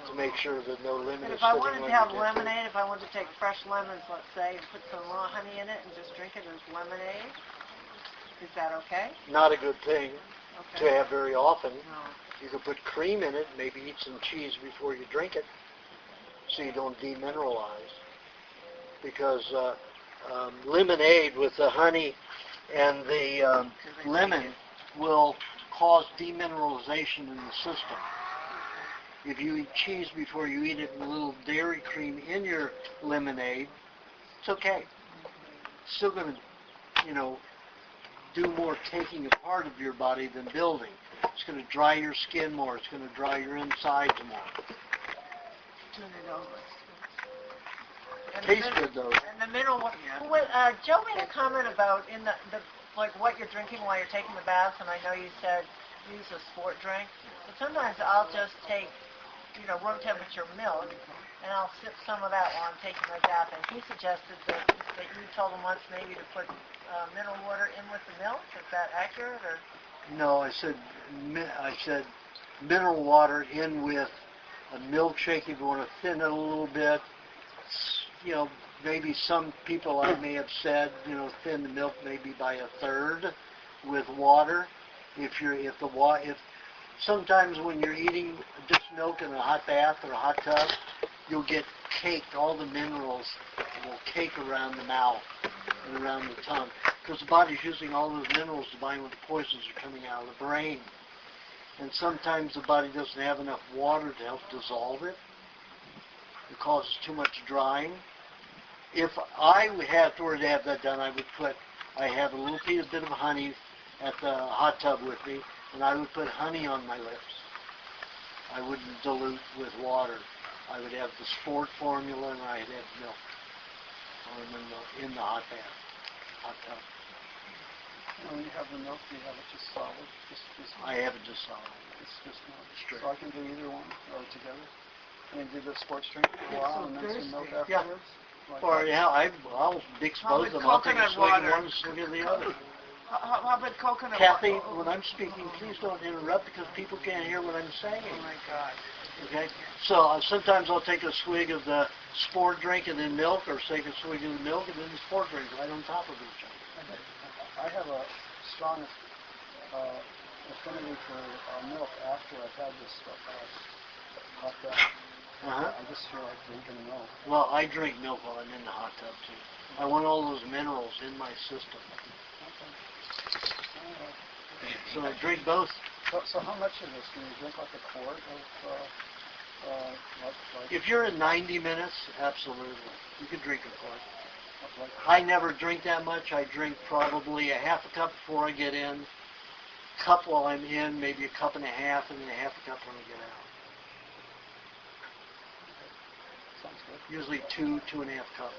to make sure that no lemon And is if I sitting wanted on to have your dental. lemonade, if I wanted to take fresh lemons, let's say, and put some raw honey in it and just drink it as lemonade, is that okay? Not a good thing to Okay. have very often. No. You could put cream in it, maybe eat some cheese before you drink it, so you don't demineralize. Because lemonade with the honey and the lemon will cause demineralization in the system. If you eat cheese before you eat it with a little dairy cream in your lemonade, it's okay. It's still going to, do more taking apart of your body than building. It's going to dry your skin more. It's going to dry your insides more. Turn it over. Tastes good though. And the mineral water. Joe made a comment about in the like what you're drinking while you're taking the baths, and I know you said use a sport drink. But sometimes I'll just take, room temperature milk, and I'll sip some of that while I'm taking my bath. And he suggested that you told him once maybe to put mineral water in with the milk. Is that accurate or? No, I said mineral water in with a milkshake if you want to thin it a little bit. Maybe some people I may have said, thin the milk maybe by a third with water. If sometimes when you're eating just milk in a hot bath or a hot tub, you'll get caked. All the minerals will cake around the mouth and around the tongue because the body's using all those minerals to bind with the poisons that are coming out of the brain. And sometimes the body doesn't have enough water to help dissolve it. It causes too much drying. If I were to have that done, I have a little bit of honey at the hot tub with me, and I would put honey on my lips. I wouldn't dilute with water. I would have the sport formula, and I'd have milk in the hot tub. When you have the milk, do you have it just solid? I have it just solid. It's just milk. Straight. So I can do either one or together? And do the sports drink for a while and then some milk Yeah. afterwards? Like Or I'll expose them. I'll take a coconut swig of water? one, a swig of the other. How about coconut Kathy, water? when I'm speaking, please don't interrupt because people can't hear what I'm saying. Oh my God. Okay? So sometimes I'll take a swig of the sport drink and then milk, or take a swig of the milk and then the sport drink right on top of each other. I have a strong affinity for milk after I've had this stuff hot bath. I just feel like drinking milk. Well, I drink milk while I'm in the hot tub too. I want all those minerals in my system. So I drink both. So how much of this? Can you drink like a quart of If you're in 90 minutes, absolutely. You can drink a quart. I never drink that much. I drink probably a half a cup before I get in, cup while I'm in, maybe a cup and a half, and then a half a cup when I get out. Sounds good. Usually 2.5 cups.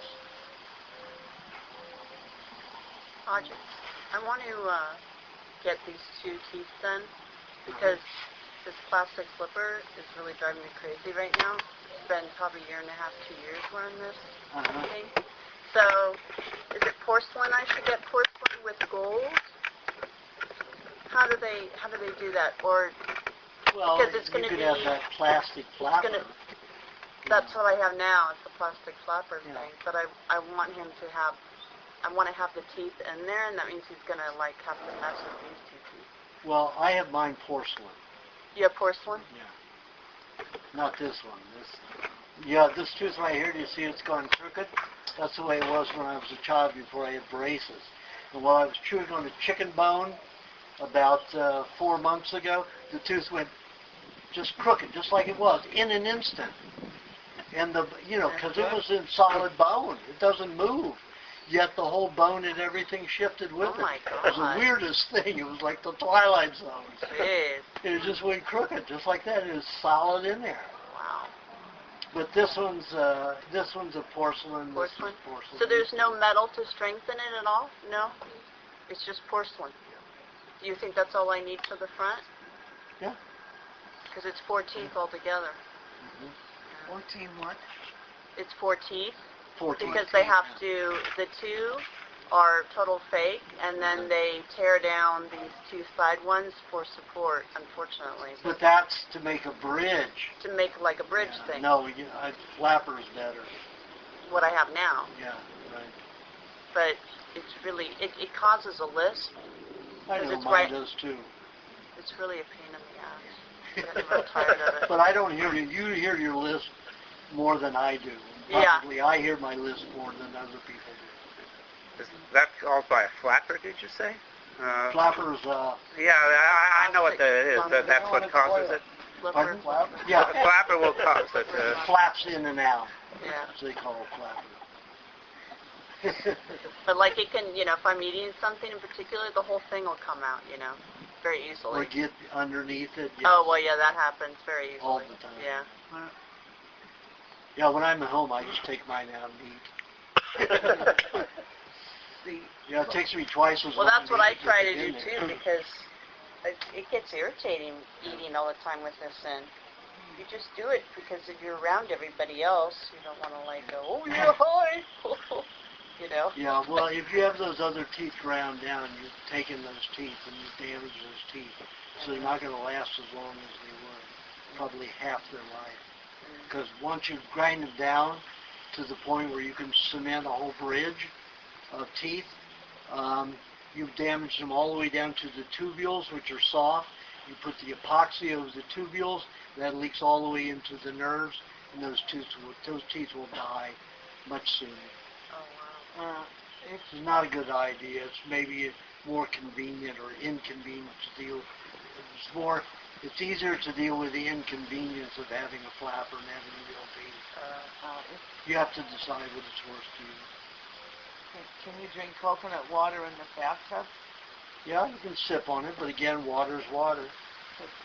Audrey, I want to get these 2 teeth done because this plastic flipper is really driving me crazy right now. It's been probably a year and a half, 2 years wearing this thing. So, is it porcelain? I should get porcelain with gold. How do they do that? Or Well, because it's going you to could be have that plastic flapper. That's what I have now. It's the plastic flapper Yeah. thing. But I want him to have. I want to have the teeth in there, and that means he's going to have to mess with these 2 teeth. Well, I have mine porcelain. You have porcelain? Yeah. Not this one. This tooth right here, do you see it's gone crooked? That's the way it was when I was a child before I had braces. And while I was chewing on a chicken bone about 4 months ago, the tooth went just crooked, just like it was, in an instant. And because it was in solid bone, it doesn't move. Yet the whole bone and everything shifted with it. Oh my It was God. the weirdest thing. It was like the Twilight Zone. Jeez. It just went crooked, just like that. It was solid in there. Wow. But this one's a porcelain. This is Porcelain? porcelain. So there's no metal to strengthen it at all? No? It's just porcelain. Do you think that's all I need for the front? Yeah. Because it's 4 teeth altogether. 14 what? It's 4 teeth 4 teeth. because they have to. The 2 are total fake, and then they tear down these 2 side ones for support. Unfortunately, But that's to make a bridge. to make like a bridge thing. No, flapper's better. What I have now, Yeah, right. but it's really it causes a lisp. I 'Cause know it's mine right- does too. It's really a pain in the ass. I'm real tired of it. But I don't hear you. You hear your list more than I do. Yeah. Probably I hear my list more than other people do. Is that caused by a flapper, did you say? Flappers, Yeah, I know what that is. That's what causes it. pardon? Flipper. Yeah, A flapper will cause it. flaps in and out. Yeah. That's what they call a flapper. But like it can, if I'm eating something in particular, the whole thing will come out, very easily. Or get underneath it. Yes. Oh, well, yeah, that happens very easily. All the time. Yeah. Yeah, when I'm at home, I just take mine out and eat. Yeah, it takes me twice as long. Well, that's what I eat try as to it do in too, there. because it gets irritating eating all the time with this in. You just do it because if you're around everybody else, you don't want to go, oh yeah, hi, Yeah, well, if you have those other teeth ground down, you've taken those teeth and you've damaged those teeth. So they're not going to last as long as they would, probably half their life. Because once you grind them down to the point where you can cement a whole bridge of teeth, you've damaged them all the way down to the tubules, which are soft. You put the epoxy over the tubules, that leaks all the way into the nerves, and those teeth will die much sooner. Oh, wow. It's not a good idea. It's maybe more convenient or inconvenient to deal. It's easier to deal with the inconvenience of having a flapper and having a real teeth. You have to decide what it's worth to you. Can you drink coconut water in the bathtub? Yeah, you can sip on it, but again, water's water.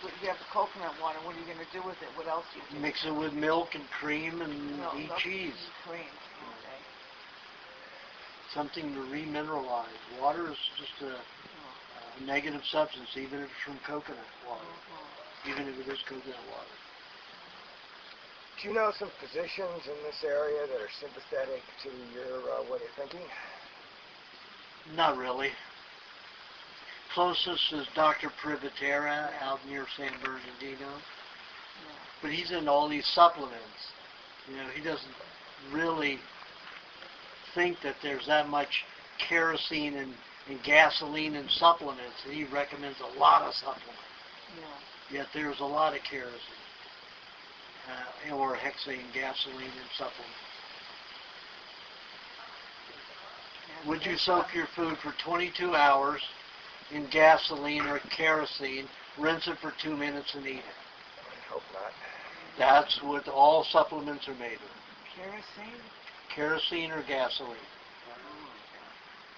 But you have the coconut water. What are you going to do with it? What else do you do? Mix it with milk and cream and eat Milk cheese. and cream. Okay. Something to remineralize. Water is just a negative substance, even if it's from coconut water. Even if it is coconut water. Do you know some physicians in this area that are sympathetic to your way of thinking? Not really. Closest is Dr. Privatera out near San Bernardino. But he's in all these supplements. He doesn't really think that there's that much kerosene and gasoline in supplements. He recommends a lot of supplements. Yet there's a lot of kerosene or hexane gasoline in supplements. Would you soak your food for 22 hours in gasoline or kerosene, rinse it for 2 minutes, and eat it? I hope not. That's what all supplements are made of. Kerosene? Kerosene or gasoline.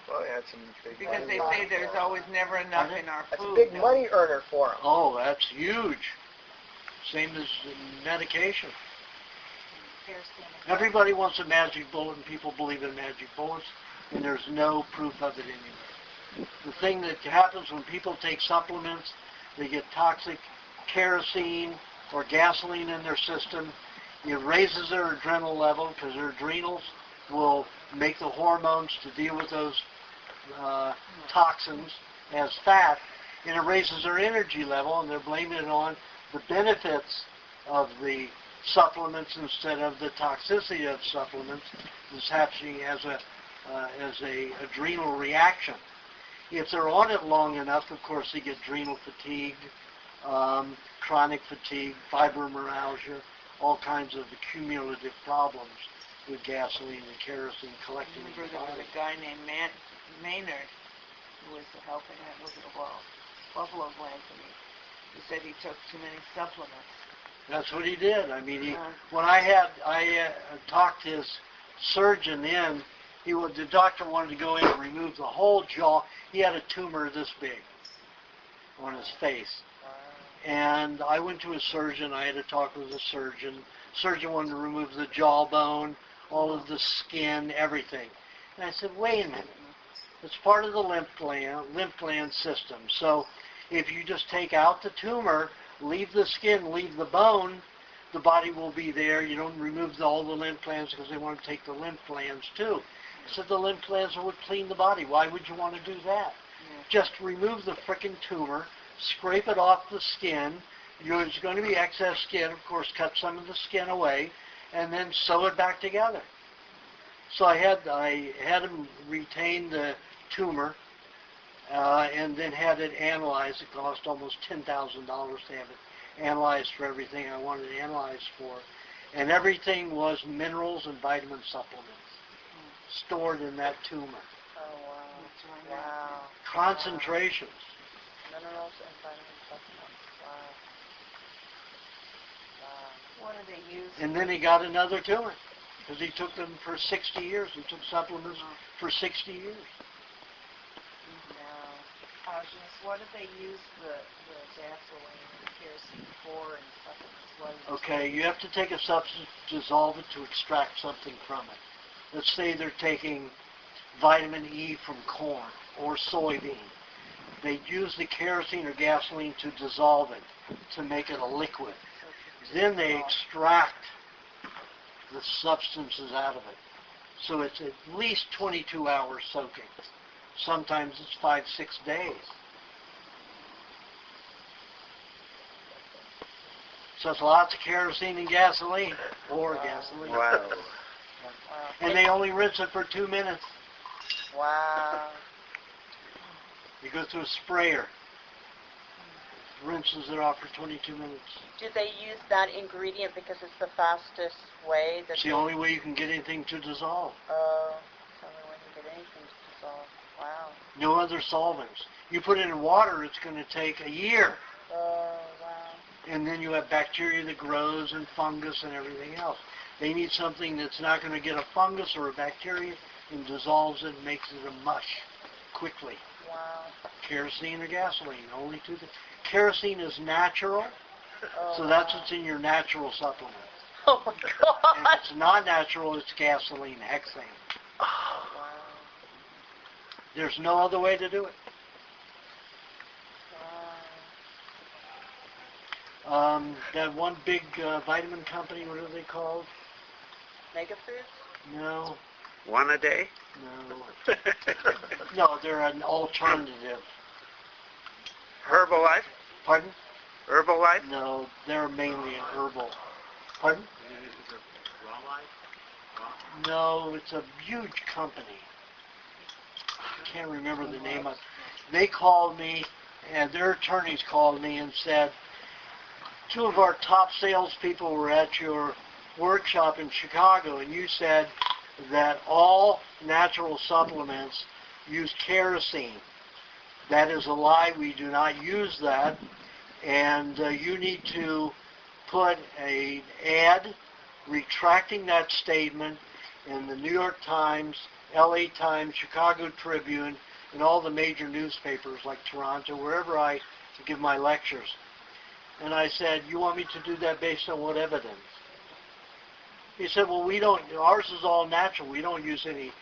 Well, that's some big Because money. they say there's always never enough in our That's a food. big money earner for them. Oh, that's huge. Same as medication. Everybody wants a magic bullet, and people believe in magic bullets, and there's no proof of it anywhere. The thing that happens when people take supplements, they get toxic kerosene or gasoline in their system. It raises their adrenal level because their adrenals will make the hormones to deal with those toxins as fat, and it raises their energy level, and they're blaming it on the benefits of the supplements instead of the toxicity of supplements. This happening as a adrenal reaction. If they're on it long enough, of course, they get adrenal fatigue, chronic fatigue, fibromyalgia, all kinds of accumulative problems with gasoline and kerosene collecting in Remember the there was body. a guy named Maynard who was helping out with the buffalo glands, and he said he took too many supplements. That's what he did. I mean, when I talked his surgeon in, the doctor wanted to go in and remove the whole jaw. He had a tumor this big on his face. And I went to a surgeon. I had to talk with the surgeon. Surgeon wanted to remove the jawbone, all of the skin, everything. And I said, wait a minute. It's part of the lymph gland system. So if you just take out the tumor, leave the skin, leave the bone, the body will be there. You don't remove all the lymph glands because they want to take the lymph glands too. So the lymph glands would clean the body. Why would you want to do that? Just remove the frickin' tumor, scrape it off the skin. There's going to be excess skin. Of course, cut some of the skin away, and then sew it back together. So I had him retain the tumor, and then had it analyzed. It cost almost $10,000 to have it analyzed for everything I wanted it analyzed for. And everything was minerals and vitamin supplements stored in that tumor. Oh, wow. Wow. Concentrations. Minerals and vitamin supplements. Wow. What do they use? And then he got another tumor because he took them for 60 years. He took supplements for 60 years. Aajonus, what do they use the gasoline and kerosene for and supplements? Okay, you have to take a substance, dissolve it to extract something from it. Let's say they're taking vitamin E from corn or soybean. They use the kerosene or gasoline to dissolve it, to make it a liquid. Then they extract the substances out of it. So it's at least 22 hours soaking. Sometimes it's 5-6 days. So it's lots of kerosene and gasoline, or gasoline. Wow. And they only rinse it for 2 minutes. Wow. You go through a sprayer, rinses it off for 22 minutes. Do they use that ingredient because it's the fastest way? It's the only way you can get anything to dissolve. Oh, it's the only way to get anything to dissolve. Wow. No other solvents. You put it in water, it's going to take a year. Oh, wow. And then you have bacteria that grows and fungus and everything else. They need something that's not going to get a fungus or a bacteria and dissolves it and makes it a mush quickly. Wow. Kerosene or gasoline, only two things. Kerosene is natural, so that's what's in your natural supplement. Oh, my God. And if it's not natural, it's gasoline, hexane. Wow. There's no other way to do it. That one big vitamin company, what are they called? Mega Foods? No. One a day? No. No, they're an alternative. Herbalife? Pardon? Herbalife? No, they're mainly an herbal. Pardon? No, it's a huge company. I can't remember the name of it. They called me, and their attorneys called me and said, 2 of our top salespeople were at your workshop in Chicago, and you said that all natural supplements use kerosene. That is a lie. We do not use that. And you need to put an ad retracting that statement in the New York Times, LA Times, Chicago Tribune, and all the major newspapers like Toronto, wherever I give my lectures. And I said, you want me to do that based on what evidence? He said, well, we don't, ours is all natural. We don't use any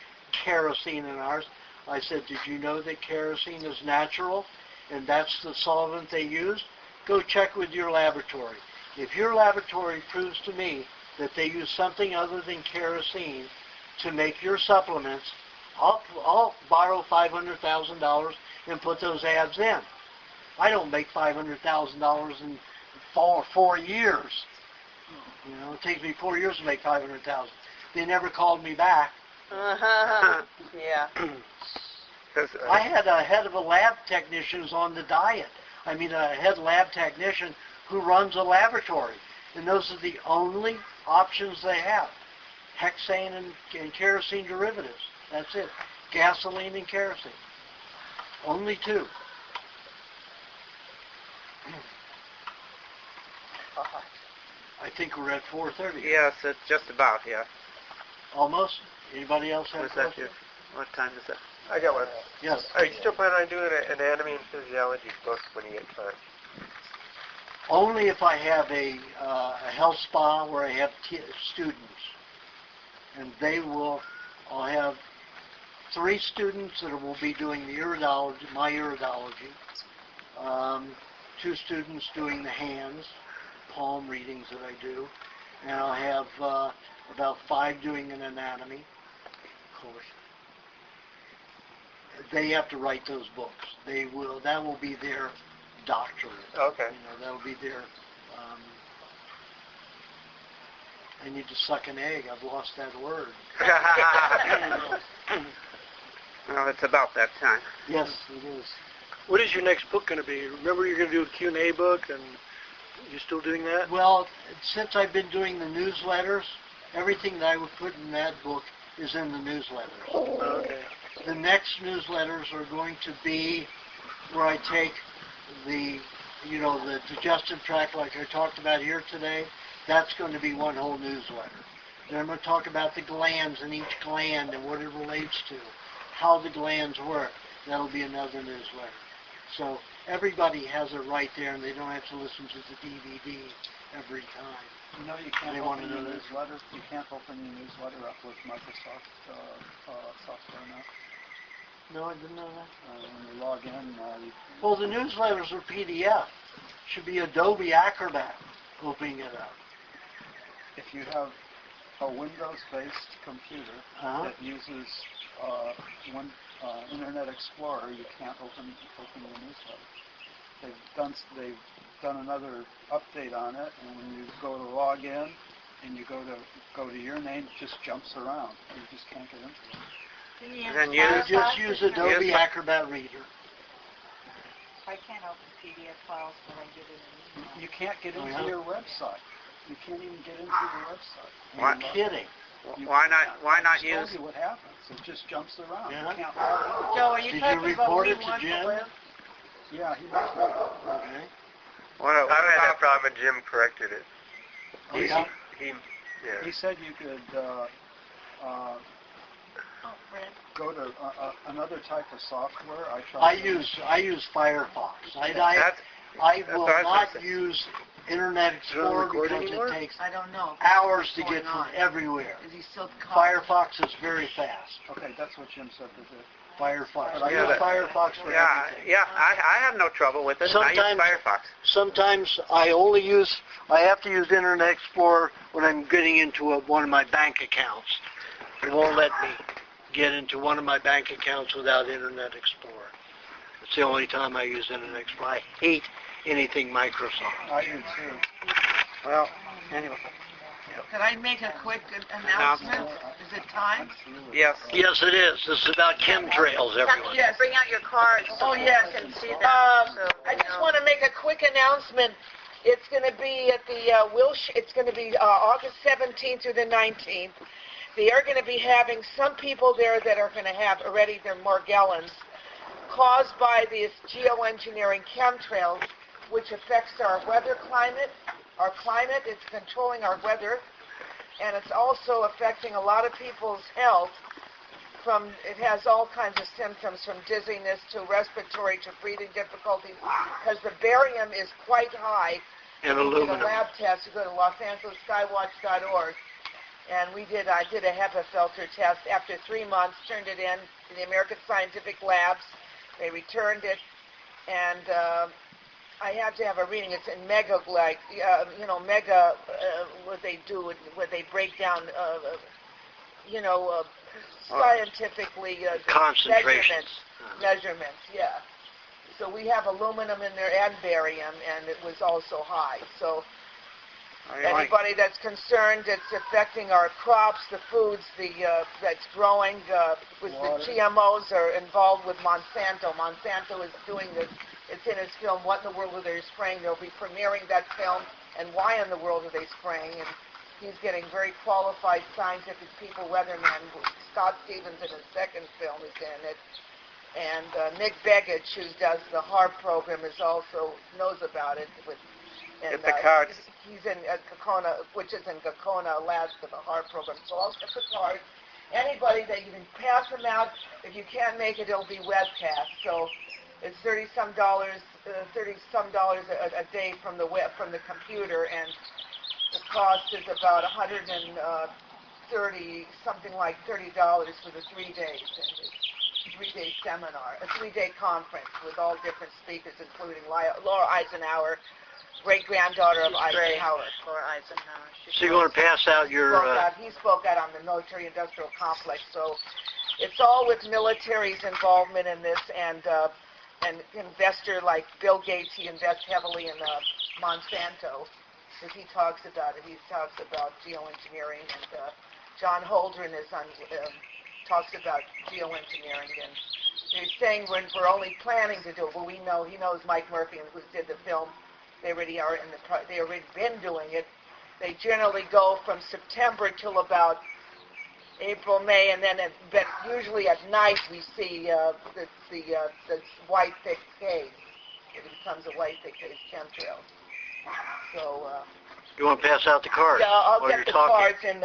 kerosene in ours. I said, did you know that kerosene is natural and that's the solvent they use? Go check with your laboratory. If your laboratory proves to me that they use something other than kerosene to make your supplements, I'll borrow $500,000 and put those ads in. I don't make $500,000 in 4 years. You know, it takes me 4 years to make $500,000. They never called me back. Yeah. I had a head of a lab technicians on the diet. I mean, a head lab technician who runs a laboratory. And those are the only options they have. Hexane and kerosene derivatives. That's it. Gasoline and kerosene. Only 2. I think we're at 4:30. Yes, it's just about, yeah. Almost. Anybody else have What's that, questions? what time is that? I got one. Yes. Are you still planning on doing an anatomy and physiology book when you get time? Only if I have a health spa where I have students. And I'll have 3 students that will be doing the iridology, my iridology. 2 students doing the hands. palm readings that I do, and I'll have about 5 doing an anatomy, of course. They have to write those books. That will be their doctorate. Okay. That will be their. I need to suck an egg. I've lost that word. Well, it's about that time. Yes, it is. What is your next book going to be? Remember you're going to do a Q&A book, and you're still doing that? Well, since I've been doing the newsletters, everything that I would put in that book is in the newsletters. Okay. The next newsletters are going to be where I take the digestive tract like I talked about here today. That's going to be one whole newsletter. Then I'm going to talk about the glands and each gland and what it relates to, how the glands work. That'll be another newsletter. So everybody has it right there, and they don't have to listen to the DVD every time. You know, you can't They open want to your know that. newsletter. You can't open your newsletter up with Microsoft software now. No, I didn't know that. When you log in, Well, the newsletters are PDF. Should be Adobe Acrobat opening it up. if you have a Windows-based computer that uses Internet Explorer, you can't open your newsletter. They've done another update on it, and when you go to log in and you go to your name, it just jumps around. You just can't get into it. Then Just use Adobe Acrobat Reader. I can't open PDF files when I get in an email. You can't get into your website. You can't even get into your website. You're kidding. Why not I use? told you what happens. It just jumps around. Yeah. You can't log in. Joe, are you Did you talking about report we it to want Jim? live? Yeah, he knows that. Okay. I had that problem and Jim corrected it. Oh, yeah. He said you could go to another type of software. I use Firefox. I will not use Internet Explorer because it takes I don't know. hours to What's get going from on? everywhere. Is he still calling? Firefox is very fast. Okay, that's what Jim said to do. Firefox. I Yeah, use Firefox for everything. Yeah, I have no trouble with it. I use Sometimes- Firefox. Sometimes I have to use Internet Explorer when I'm getting into one of my bank accounts. It won't let me get into one of my bank accounts without Internet Explorer. It's the only time I use Internet Explorer. I hate anything Microsoft. I do too. Well, anyway. Could I make a quick announcement? Is it time? Yes. Yes, it is. This is about chemtrails, everyone. Yes. Bring out your cards. Oh, yes. I can see that. I just want to make a quick announcement. It's going to be at the it's going to be August 17th through the 19th. They are going to be having some people there that are going to have already their Morgellons caused by these geoengineering chemtrails, which affects our weather climate. Our climate is controlling our weather, and it's also affecting a lot of people's health. It has all kinds of symptoms, from dizziness to respiratory to breathing difficulties, because the barium is quite high. And We did aluminum. a lab test. You go to LosAngelesSkywatch.org, and I did a HEPA filter test. After 3 months, turned it in to the American Scientific Labs. They returned it, and I had to have a reading. It's in mega, what they do, what they break down, scientifically Concentrations. measurements, yeah. So we have aluminum in there and barium, and it was also high. So anybody that's concerned, it's affecting our crops, the foods, that's growing, with the GMOs are involved with Monsanto. Monsanto is doing this. It's in his film, What in the World Are They Spraying? They'll be premiering that film, and why in the world are they spraying? And he's getting very qualified scientific people, weathermen. Scott Stevens in his second film is in it. And Nick Begich, who does the HARP program, knows about it. Get the cards. He's in Gakona, which is in Gakona, Alaska, the HARP program. So I'll get the cards. Anybody that you can pass them out. If you can't make it, it'll be webcast. So it's $30-some a day from the computer, and the cost is about $130, something like $30 for the 3 days. And it's a 3-day seminar, a 3-day conference with all different speakers, including Laura Eisenhower, great-granddaughter of She's great. Eisenhower. For Eisenhower. So you're going to pass out your... He spoke out on the military-industrial complex, so it's all with military's involvement in this, and an investor like Bill Gates, he invests heavily in Monsanto, because he talks about it. He talks about geoengineering, and John Holdren is on, talks about geoengineering, and they're saying we're only planning to do it, but we know, he knows Mike Murphy, who did the film. They already are in they already been doing it. They generally go from September till about April, May, and then but usually at night we see the white thick haze. It becomes a white thick haze chemtrail. So. You want to pass out the cards? Yeah, I'll while get you're the talking. cards, and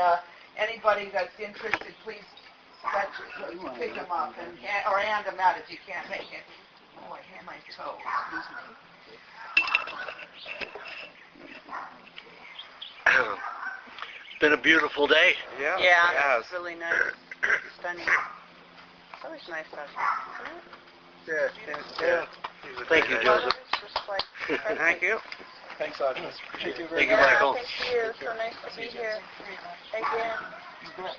anybody that's interested, please pick them up or hand them out if you can't make it. Oh, I hit my toe. Excuse me. It's been a beautiful day. Yeah. Yeah, it's really nice. Stunning. It's always nice out here, isn't it? Yeah. Thank you, Joseph. It's just like Thank you. Thanks, Aajonus. Thank you, yeah, Michael. thank you. So nice to be here again.